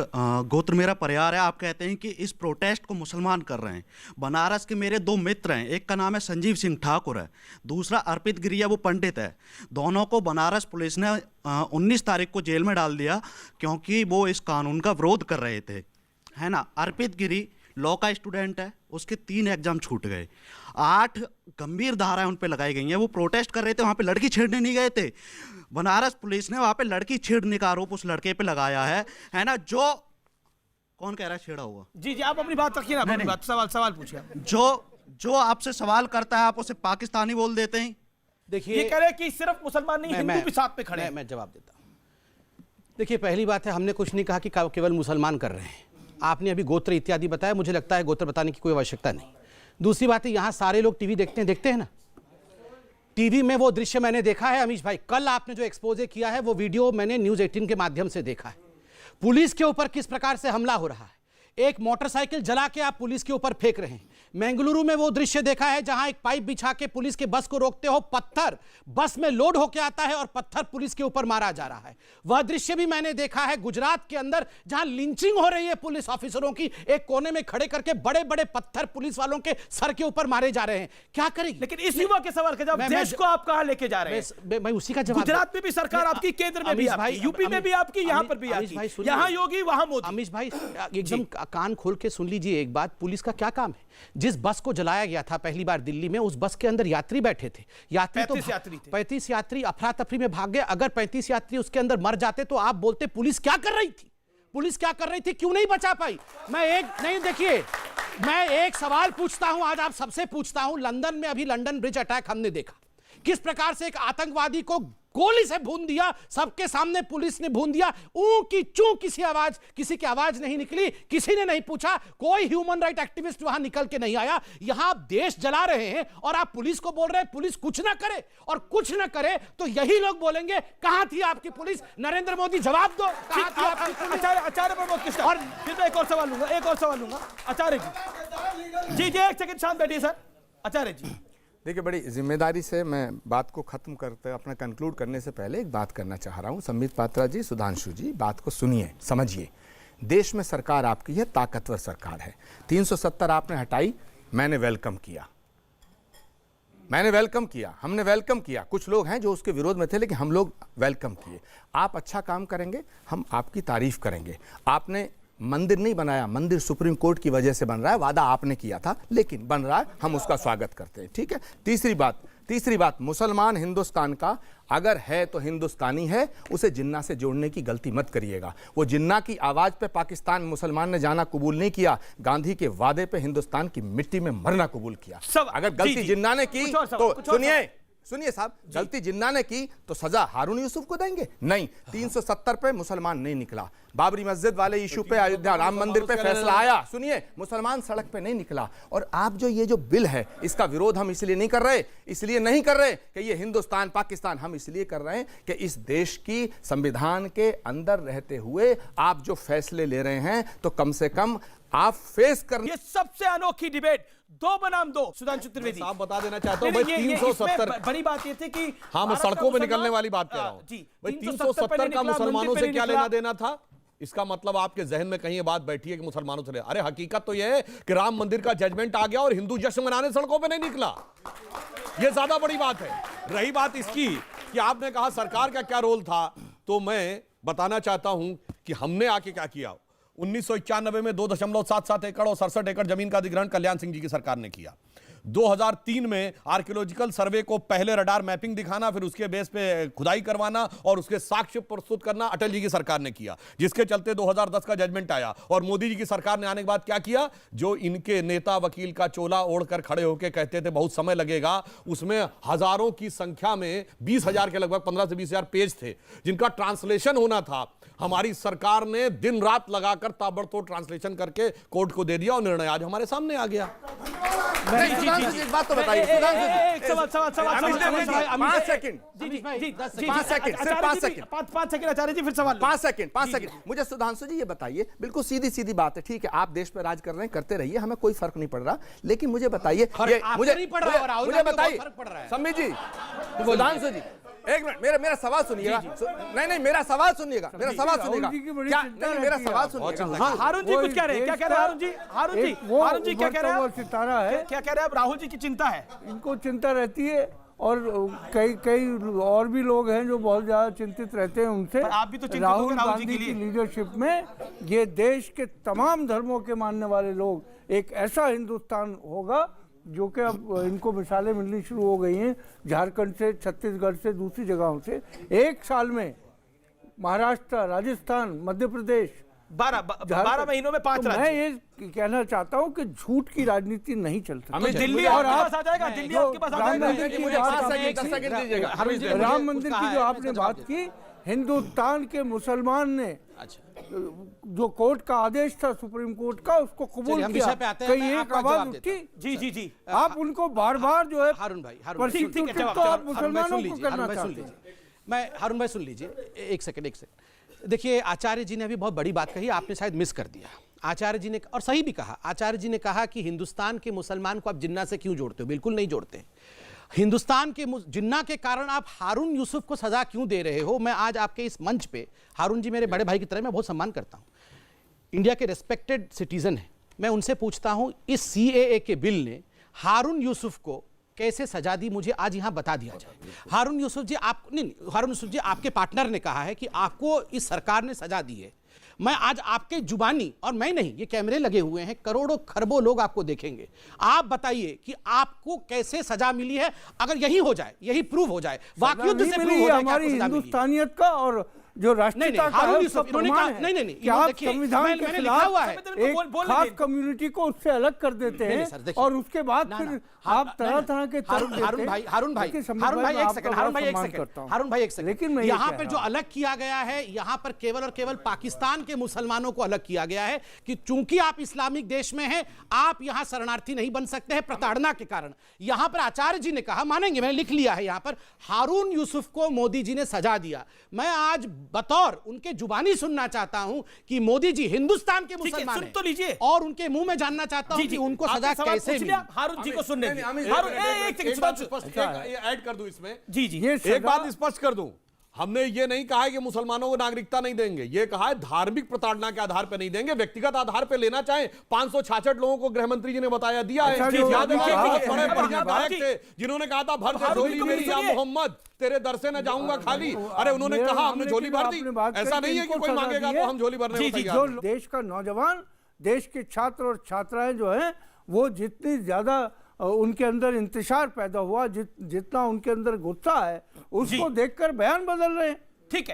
गोत्र मेरा परिहार है। आप कहते हैं कि इस प्रोटेस्ट को मुसलमान कर रहे हैं। बनारस के मेरे दो मित्र हैं, एक का नाम है संजीव सिंह ठाकुर है, दूसरा अर्पित गिरी है, वो पंडित है। दोनों को बनारस पुलिस ने 19 तारीख को जेल में डाल दिया क्योंकि वो इस कानून का विरोध कर रहे थे, है ना। अर्पित गिरी लॉ का स्टूडेंट है, उसके 3 एग्जाम छूट गए। 8 गंभीर धाराएं उन पे लगाई गई हैं। वो प्रोटेस्ट कर रहे थे, वहाँ पे लड़की छेड़ने नहीं गए थे। बनारस पुलिस ने वहाँ पे लड़की छेड़ने का आरोप उस लड़के पे लगाया है ना। जो कौन कह रहा है छेड़ा हुआ? जी जी आप अपनी बात रखिए ना, अपनी बात, सवाल पूछिए। जो आपसे सवाल करता है आप उसे पाकिस्तानी बोल देते हैं। देखिए, ये कह रहे हैं कि सिर्फ मुसलमान नहीं, हिंदू भी साथ में खड़े हैं। मैं जवाब देता हूं। देखिए, पहली बात है, हमने कुछ नहीं कहा कि केवल मुसलमान कर रहे हैं। आपने अभी गोत्र इत्यादि बताया, मुझे लगता है गोत्र बताने की कोई आवश्यकता नहीं। दूसरी बात है, यहां सारे लोग टीवी देखते हैं ना। टीवी में वो दृश्य मैंने देखा है अमीश भाई, कल आपने जो एक्सपोजे किया है वो वीडियो मैंने न्यूज़ 18 के माध्यम से देखा है। पुलिस के ऊपर किस प्रकार से हमला हो रहा है, एक मोटरसाइकिल जला के आप पुलिस के ऊपर फेंक रहे हैं। बेंगलुरु में वो दृश्य देखा है जहां एक पाइप बिछा के पुलिस के बस को रोकते हो, पत्थर बस में लोड होकर आता है और पत्थर पुलिस के ऊपर मारा जा रहा है। वह दृश्य भी मैंने देखा है गुजरात के अंदर जहां लिंचिंग हो रही है पुलिस ऑफिसरों की, एक कोने में खड़े करके बड़े बड़े पत्थर पुलिस वालों के सर के ऊपर मारे जा रहे हैं। क्या करेंगे? लेकिन इस युवा के सवाल का जवाब, देश को आप कहाँ लेके जा रहे हैं? मैं उसी का जवाब, गुजरात में भी सरकार आपकी, केंद्र में भी आपकी, यूपी में भी आपकी, यहाँ पर भी आपकी, यहाँ योगी वहां मोदी। अमीश भाई एकदम कान खोल के सुन लीजिए एक बात, पुलिस का क्या काम है? जिस बस को जलाया गया था पहली बार दिल्ली में, उस बस के अंदर यात्री बैठे थे, 35 यात्री अफरा तफरी में भाग गए। अगर 35 यात्री उसके अंदर मर जाते तो आप बोलते पुलिस क्या कर रही थी? पुलिस क्या कर रही थी, क्यों नहीं बचा पाई? देखिए, मैं एक सवाल पूछता हूं, आज आप सबसे पूछता हूं। लंदन में अभी लंदन ब्रिज अटैक हमने देखा, किस प्रकार से एक आतंकवादी को गोली से भून दिया, सबके सामने पुलिस ने भून दिया। ऊ की चू किसी की आवाज नहीं निकली, किसी ने नहीं पूछा, कोई ह्यूमन राइट एक्टिविस्ट वहां निकल के नहीं आया। यहां आप देश जला रहे हैं और आप पुलिस को बोल रहे हैं पुलिस कुछ ना करे, और कुछ ना करे तो यही लोग बोलेंगे कहां थी आपकी पुलिस? नरेंद्र मोदी जवाब दो, कहां थी आपकी पुलिस? आचार्य प्रमोद कृष्ण, और फिर मैं एक और सवाल लूंगा आचार्य जी। जी एक सेकंड शांत बैठिए सर। आचार्य जी देखिए, बड़ी जिम्मेदारी से मैं बात को ख़त्म करते अपना कंक्लूड करने से पहले एक बात करना चाह रहा हूँ। संबित पात्रा जी, सुधांशु जी, बात को सुनिए, समझिए। देश में सरकार आपकी है, ताकतवर सरकार है। 370 आपने हटाई, मैंने वेलकम किया, हमने वेलकम किया। कुछ लोग हैं जो उसके विरोध में थे, लेकिन हम लोग वेलकम किए। आप अच्छा काम करेंगे, हम आपकी तारीफ करेंगे। आपने मंदिर नहीं बनाया, मंदिर सुप्रीम कोर्ट की वजह से बन रहा है, वादा आपने किया था लेकिन बन रहा है, हम उसका स्वागत करते हैं, ठीक है। तीसरी बात, मुसलमान हिंदुस्तान का अगर है तो हिंदुस्तानी है, उसे जिन्ना से जोड़ने की गलती मत करिएगा। वो जिन्ना की आवाज पे पाकिस्तान मुसलमान ने जाना कबूल नहीं किया, गांधी के वादे पे हिंदुस्तान की मिट्टी में मरना कबूल किया। अगर गलती जिन्ना ने की तो सुनिए साहब, गलती जिन्ना ने की तो सजा हारून यूसुफ को देंगे? नहीं। 370 पे मुसलमान नहीं निकला। बाबरी मस्जिद वाले इशू पे, अयोध्या राम मंदिर पे फैसला आया, सुनिए, मुसलमान सड़क पे नहीं निकला। और आप जो ये जो बिल है, इसका विरोध हम इसलिए नहीं कर रहे कि ये हिंदुस्तान पाकिस्तान, हम इसलिए कर रहे हैं कि इस देश की संविधान के अंदर रहते हुए आप जो फैसले ले रहे हैं तो कम से कम आप फेस कर। ये सबसे अनोखी डिबेट, 2 बनाम 2। सुधांशु त्रिवेदी, आप बता देना चाहता हूं भाई, 370 बड़ी बात ये थी कि हाँ, मैं सड़कों पे निकलने वाली बात कह रहा हूं भाई। 370 का मुसलमानों से क्या लेना देना था? इसका मतलब आपके जहन में कहीं ये बात बैठी है कि मुसलमानों से ले, अरे हकीकत तो यह है कि राम मंदिर का जजमेंट आ गया और हिंदू जश्न मनाने सड़कों पे नहीं निकला। यह ज्यादा बड़ी बात है। रही बात इसकी कि आपने कहा सरकार का क्या रोल था, तो मैं बताना चाहता हूं कि हमने आके क्या किया। 1991 में 2.77 एकड़ और 67 एकड़ जमीन का अधिग्रहण कल्याण सिंह जी की सरकार ने किया। 2003 में आर्कियोलॉजिकल सर्वे को पहले रडार मैपिंग दिखाना, फिर उसके बेस पे खुदाई करवाना और उसके साक्ष्य प्रस्तुत करना अटल जी की सरकार ने किया, जिसके चलते 2010 का जजमेंट आया। और मोदी जी की सरकार ने आने के बाद क्या किया? जो इनके नेता वकील का चोला ओढ़कर खड़े होकर कहते थे बहुत समय लगेगा, उसमें हजारों की संख्या में 20,000 के लगभग 15 से 20,000 पेज थे जिनका ट्रांसलेशन होना था। हमारी सरकार ने दिन रात लगाकर ताबड़तोड़ ट्रांसलेशन करके कोर्ट को दे दिया और निर्णय आज हमारे सामने आ गया। एक बात तो बताइए, आचार्य जी फिर सवाल 5 सेकंड मुझे सुधांशु जी ये बताइए, बिल्कुल सीधी सीधी बात है, ठीक है आप देश पे राज कर रहे हैं, करते रहिए, हमें कोई फर्क नहीं पड़ रहा, लेकिन मुझे बताइए, मुझे बताइए सम्बित जी, सुधांशु जी एक मिनट, मेरा सवाल सुनिएगा। नहीं मेरा सवाल सुनिएगा, मेरा सवाल सुनिएगा, मेरा सवाल सुनिएगा। हारून जी कुछ कह रहे हैं, क्या कह रहे हैं हारून जी क्या कह रहे हैं? सितारा है, क्या कह रहे हैं? राहुल जी की चिंता है, इनको चिंता रहती है और कई और भी लोग हैं जो बहुत ज्यादा चिंतित रहते हैं उनसे। आप भी तो चिंतित राहुल हो राहुल जी गांधी के लिए। की लीडरशिप में ये देश के तमाम धर्मों के मानने वाले लोग एक ऐसा हिंदुस्तान होगा जो कि अब इनको मिसालें मिलनी शुरू हो गई हैं झारखंड से, छत्तीसगढ़ से, दूसरी जगहों से। एक साल में महाराष्ट्र, राजस्थान, मध्य प्रदेश 12 महीनों में 5 राज्य। मैं ये कहना चाहता हूँ कि झूठ की राजनीति नहीं चल सकती। दिल्ली और आपके पास आ जाएगा, दिल्ली आपके पास आ राम जाएगा। मंदिर की जो आपने बात की, हिंदुस्तान के मुसलमान ने जो कोर्ट का आदेश था सुप्रीम कोर्ट का, उसको कबूल किया। कई एक आवाज उठी, जी आप उनको बार बार जो है हारून भाई तो आप मुसलमानों को करना चाहते हैं। मैं हारून भाई सुन लीजिए, एक सेकंड। देखिए आचार्य जी ने अभी बहुत बड़ी बात कही, आपने शायद मिस कर दिया। आचार्य जी ने, और सही भी कहा, आचार्य जी ने कहा कि हिंदुस्तान के मुसलमान को आप जिन्ना से क्यों जोड़ते हो? बिल्कुल नहीं जोड़ते। हिंदुस्तान के जिन्ना के कारण आप हारून यूसुफ को सजा क्यों दे रहे हो? मैं आज आपके इस मंच पे, हारून जी मेरे बड़े भाई की तरह मैं बहुत सम्मान करता हूं, इंडिया के रेस्पेक्टेड सिटीजन है, मैं उनसे पूछता हूं इस सीएए के बिल ने हारून यूसुफ को कैसे सजा दी? मुझे आज यहां बता दिया जाए। हारून यूसुफ जी हारून यूसुफ जी आपके पार्टनर ने कहा है कि आपको इस सरकार ने सजा दी है। मैं आज आपके जुबानी, और मैं नहीं, ये कैमरे लगे हुए हैं, करोड़ों खरबों लोग आपको देखेंगे, आप बताइए कि आपको कैसे सजा मिली है? अगर यही हो जाए, यही प्रूव हो जाए, वाकयुद्ध से प्रूव हो जाए हमारी हिंदुस्तानियत का और जो राष्ट्रीयता का है उसका प्रमाण है। नहीं कि आप संविधान के खिलाफ एक खास कम्युनिटी को उससे अलग कर देते हैं और उसके बाद फिर आप तरह तरह के तर्क देते हैं। हारून भाई एक सेकंड, लेकिन यहाँ पर जो अलग किया गया है, यहाँ पर केवल और केवल पाकिस्तान के मुसलमानों को अलग किया गया है कि चूंकि आप इस्लामिक देश में हैं, आप यहाँ शरणार्थी नहीं बन सकते हैं प्रताड़ना के कारण। यहाँ पर आचार्य जी ने कहा, मानेंगे, मैंने लिख लिया है यहाँ पर, हारून यूसुफ को मोदी जी ने सजा दिया। मैं आज बतौर उनके जुबानी सुनना चाहता हूं कि मोदी जी हिंदुस्तान के मुसलमान हैं, तो लीजिए, और उनके मुंह में जानना चाहता हूं कि उनको सजा कैसे मिली। हारून जी को सुनने ऐड कर दूं इसमें। जी एक बात स्पष्ट कर दूं, हमने ये नहीं कहा है कि मुसलमानों को नागरिकता नहीं देंगे, ये कहा है धार्मिक प्रताड़ना के आधार पर नहीं देंगे, व्यक्तिगत आधार पर लेना चाहें। 566 लोगों को गृह मंत्री जी ने बताया दिया है। याद है बड़े बढ़िया गायक थे जिन्होंने कहा था भर दे झोली मेरी या मोहम्मद, तेरे दर से न जाऊंगा खाली। अरे उन्होंने कहा हमने झोली भर दी, ऐसा नहीं है कि कोई मांगेगा तो हम झोली भरने को तैयार हैं। देश का नौजवान, देश के छात्र और छात्राएं जो हैं, वो जितनी ज्यादा उनके अंदर इंतशार पैदा हुआ, जितना उनके अंदर गुस्सा है, उसको देखकर बयान बदल रहे हैं। ठीक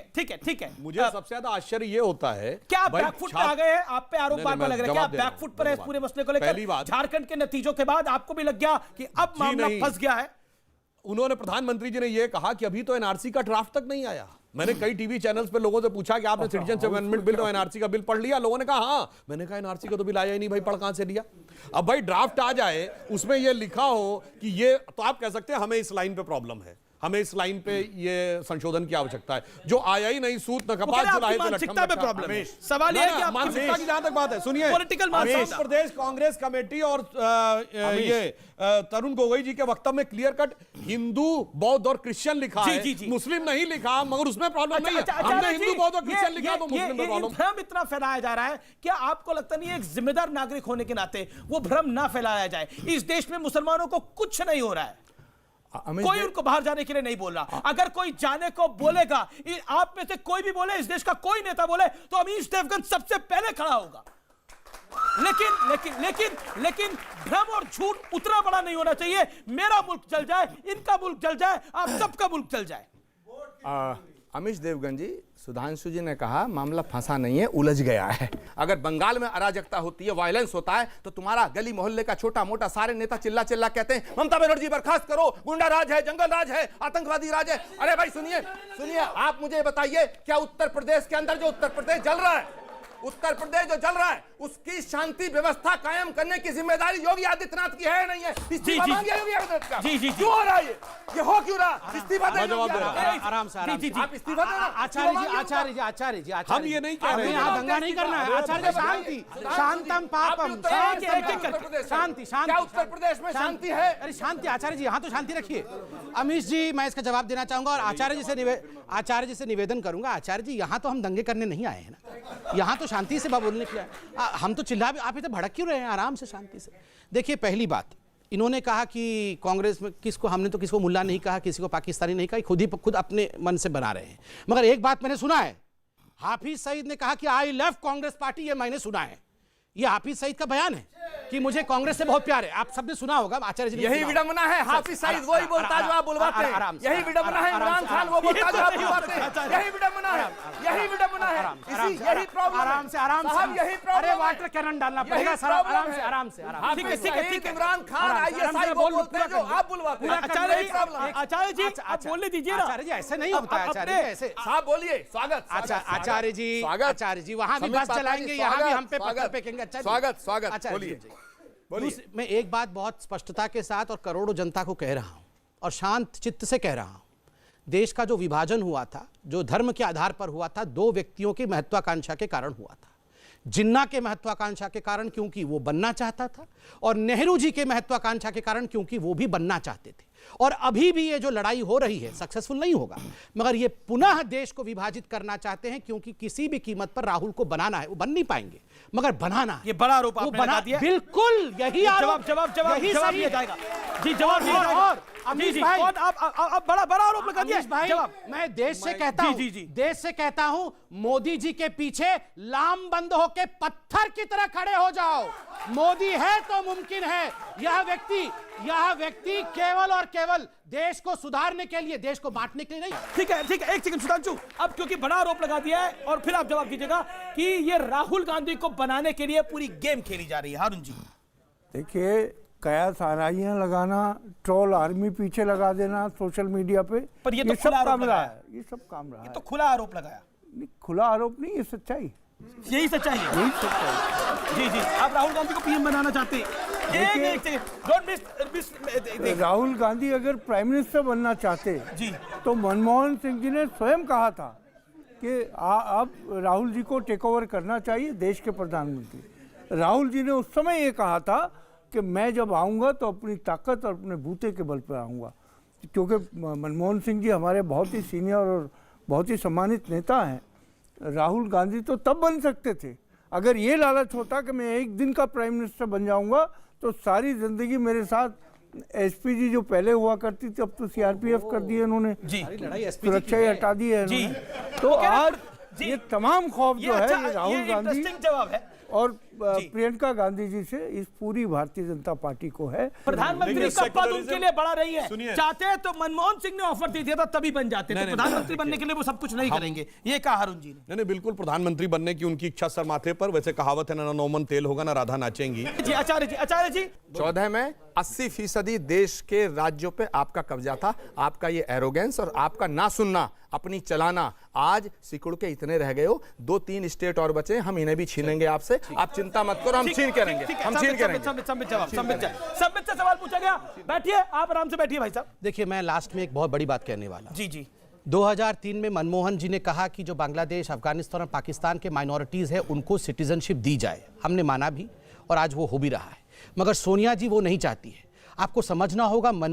है। मुझे सबसे ज्यादा आश्चर्य ये होता है, क्या आप बैकफुट पे आ गए हैं? आप पे आरोप बार-बार लग रहा है, क्या आप बैकफुट पर है इस पूरे मसले को लेकर? झारखंड के नतीजों के बाद आपको भी लग गया कि अब मामला फंस गया है? उन्होंने, प्रधानमंत्री जी ने यह कहा कि अभी तो एनआरसी का ड्राफ्ट तक नहीं आया। मैंने कई टीवी चैनल्स पे लोगों से पूछा कि आपने सिटीजनशिप अमेंडमेंट बिल और एनआरसी का बिल पढ़ लिया? लोगों ने कहा हाँ। मैंने कहा एनआरसी का तो बिल आया ही नहीं भाई, पढ़ कहां से लिया? अब भाई ड्राफ्ट आ जाए, उसमें यह लिखा हो कि ये, तो आप कह सकते हैं हमें इस लाइन पे प्रॉब्लम है, हमें इस लाइन पे ये संशोधन की आवश्यकता है। जो आया ही नहीं, सूत न कपात जुलाए तो मानसिकता में प्रॉब्लम है। सवाल ये है कि मानसिकता की जहां तक बात है, सुनिए, पॉलिटिकल उत्तर प्रदेश कांग्रेस कमेटी और ये तरुण गोगोई जी के वक्तव्य में क्लियर कट हिंदू, बौद्ध और क्रिश्चियन लिखा है, मुस्लिम नहीं लिखा, मगर उसमें प्रॉब्लम नहीं है। हमने हिंदू, बौद्ध और क्रिश्चियन लिखा तो मुस्लिम में प्रॉब्लम। भ्रम इतना फैलाया जा रहा है, क्या आपको लगता नहीं है एक जिम्मेदार नागरिक होने के नाते वो भ्रम ना फैलाया जाए? इस देश में मुसलमानों को कुछ नहीं हो रहा है। अमित कोई देव- उनको बाहर जाने के लिए नहीं बोल रहा। अगर कोई जाने को बोलेगा, आप में से कोई भी बोले, इस देश का कोई नेता बोले, तो अमीश देवगन सबसे पहले खड़ा होगा। लेकिन लेकिन लेकिन लेकिन भ्रम और झूठ उतना बड़ा नहीं होना चाहिए। मेरा मुल्क जल जाए, इनका मुल्क जल जाए, आप सबका मुल्क जल जाए। अमीश देवगन जी, सुधांशु जी ने कहा मामला फंसा नहीं है, उलझ गया है। अगर बंगाल में अराजकता होती है, वायलेंस होता है, तो तुम्हारा गली मोहल्ले का छोटा मोटा सारे नेता चिल्ला चिल्ला कहते हैं ममता बनर्जी बर्खास्त करो, गुंडा राज है, जंगल राज है, आतंकवादी राज है। अरे भाई सुनिए सुनिए, आप मुझे बताइए, क्या उत्तर प्रदेश के अंदर जो उत्तर प्रदेश जल रहा है, उत्तर प्रदेश जो जल रहा है, उसकी शांति व्यवस्था कायम करने की जिम्मेदारी योगी आदित्यनाथ की है नहीं है? इस्तीफा मांगिए योगी आदित्यनाथ का। जी, जी, जी। क्यों हो रहा है ये हो क्यों रहा? इस्तीफा दे, जवाब दे रहा हूं। आराम से आराम से। आप इस्तीफा देना। आचार्य जी हम ये नहीं कह रहे हैं। यहाँ दंगा नहीं करना है। आचार्य जी, शांति, शांतम पापम, शांति, क्या उत्तर प्रदेश में शांति है? अरे शांति आचार्य जी, यहाँ तो शांति रखिए। अमीश जी, मैं इसका जवाब देना चाहूंगा और आचार्य जी से निवेदन करूंगा। आचार्य जी, यहाँ तो हम दंगे करने नहीं आए हैं ना, यहाँ तो शांति से बोलने के लिए हम तो चिल्ला भी, आप इधर भड़क क्यों रहे हैं? आराम से, शांति से। देखिए, पहली बात, इन्होंने कहा कि कांग्रेस में किसको, हमने तो किसको मुल्ला नहीं कहा, किसी को पाकिस्तानी नहीं कहा, खुद अपने मन से बना रहे हैं। मगर एक बात मैंने सुना है, हाफिज सईद ने कहा कि आई लव कांग्रेस पार्टी, ये मैंने सुना है। ये हाफिज सईद का बयान है कि मुझे कांग्रेस से बहुत प्यार है। आप सबने सुना होगा, आचार्य जी। यही विडंबना है, हाफिज सईद वही बोलता है जो आप बुलवाते हैं। यही विडंबना है, इमरान खान वो बोलता है जो आप बुलवाते हैं। यही विडंबना है, यही विडंबना है, यही प्रॉब्लम। आराम से, आराम से। यही प्रॉब्लम। अरे वाटर कैनन डालना पड़ेगा सर, आराम से, आराम से। ठीक है, ठीक है, ठीक है। इमरान खान आईएसआई वो बोलते हैं जो आप बुलवाते हैं। आचार्य जी, आप बोलने दीजिए ना। आचार्य जी, ऐसे नहीं होता है आचार्य जी, ऐसे। साहब बोलिए, स्वागत। आचार्य जी, वहां भी बस चलाएंगे, यहाँ भी हम पे पत्थर फेंकेंगे। अच्छा, स्वागत, अच्छा, बोलिए। मैं एक बात बहुत स्पष्टता के साथ और करोड़ों जनता को कह रहा हूं और शांत चित्त से कह रहा हूं, देश का जो विभाजन हुआ था, जो धर्म के आधार पर हुआ था, दो व्यक्तियों की महत्वाकांक्षा के कारण हुआ था। जिन्ना के महत्वाकांक्षा के कारण क्योंकि वो बनना चाहता था, और नेहरू जी के महत्वाकांक्षा के कारण क्योंकि वो भी बनना चाहते थे। और अभी भी ये जो लड़ाई हो रही है, सक्सेसफुल नहीं होगा, मगर ये पुनः देश को विभाजित करना चाहते हैं, क्योंकि किसी भी कीमत पर राहुल को बनाना है। वो बन नहीं पाएंगे, मगर बनाना है। ये बड़ा आरोप आपने लगा दिया। बिल्कुल, यही जवाब दिया जाएगा। जी, जवाब दिया जाएगा। और अमीश भाई, आप बड़ा आरोप लगा दिया। भाई, मैं देश से कहता हूं, देश से कहता हूं, मोदी जी के पीछे लाम बंद होके पत्थर की तरह खड़े हो जाओ। मोदी है तो मुमकिन है। यह व्यक्ति केवल और केवल देश को सुधारने के लिए, देश को बांटने के लिए नहीं। ठीक है, एक सेकंड सुधांशु, अब क्योंकि बड़ा आरोप लगा दिया है और फिर आप जवाब दीजिएगा कि ये राहुल गांधी को बनाने के लिए पूरी गेम खेली जा रही है। हारून जी, देखिए, कयास आराइयाँ लगाना, ट्रोल आर्मी पीछे लगा देना सोशल मीडिया पे, पर ये तो सब खुला काम आरोप रहा लगाया। है। ये सब काम रहा है। तो खुला आरोप लगाया। नहीं, खुला आरोप नहीं, ये सच्चाई। यही सच्चाई है। यही सच्चाई। जी, आप राहुल गांधी को पीएम बनाना चाहते हैं। एक second, don't miss. Rahul Gandhi अगर प्राइम मिनिस्टर बनना चाहते जी, तो मनमोहन सिंह जी ने स्वयं कहा था कि अब राहुल जी को टेक ओवर करना चाहिए देश के प्रधानमंत्री। राहुल जी ने उस समय ये कहा था कि मैं जब आऊँगा तो अपनी ताकत और अपने बूते के बल पर आऊँगा, क्योंकि मनमोहन सिंह जी हमारे बहुत ही सीनियर और बहुत ही सम्मानित नेता हैं। राहुल गांधी तो तब बन सकते थे अगर ये लालच होता कि मैं एक दिन का प्राइम मिनिस्टर बन जाऊंगा तो सारी जिंदगी मेरे साथ एसपीजी जो पहले हुआ करती थी, अब तो सीआरपीएफ कर दी है इन्होंने, सुरक्षा ही हटा दी है इन्होंने। तो आज ये तमाम खौफ जो है ये राहुल गांधी जवाब है और प्रियंका गांधी जी से इस पूरी भारतीय जनता पार्टी को है। प्रधानमंत्री का पद उनके लिए बड़ा नहीं है। चाहते हैं तो मनमोहन सिंह ने ऑफर दे दिया था तभी बन जाते थे। प्रधानमंत्री बनने के लिए वो सब कुछ नहीं करेंगे, ये कहा हारून जी ने। नहीं, बिल्कुल प्रधानमंत्री बनने की उनकी इच्छा सर माथे पर। वैसे कहावत है ना नौमन तेल होगा ना राधा नाचेंगी। जी, आचार्य जी 14 में 80% देश के राज्यों पे आपका कब्जा था। आपका ये एरोगेंस और आपका ना सुनना, अपनी चलाना, आज सिकुड़ के इतने रह गए हो। 2-3 स्टेट और बचे, हम इन्हें भी छीनेंगे आपसे। आप चिंता मत करो, हम छीन के रहेंगे, हम छीन के रहेंगे। संबित से सवाल पूछा गया। बैठिए, आप आराम से बैठिए भाई साहब। देखिए, मैं लास्ट में एक बहुत बड़ी बात कहने वाला। जी 2003 में मनमोहन जी ने कहा कि जो बांग्लादेश, अफगानिस्तान और पाकिस्तान के माइनॉरिटीज है उनको सिटीजनशिप दी जाए। हमने माना भी और आज वो हो भी रहा है, मगर सोनिया जी वो नहीं चाहती है। आपको समझना होगा, मनमोहन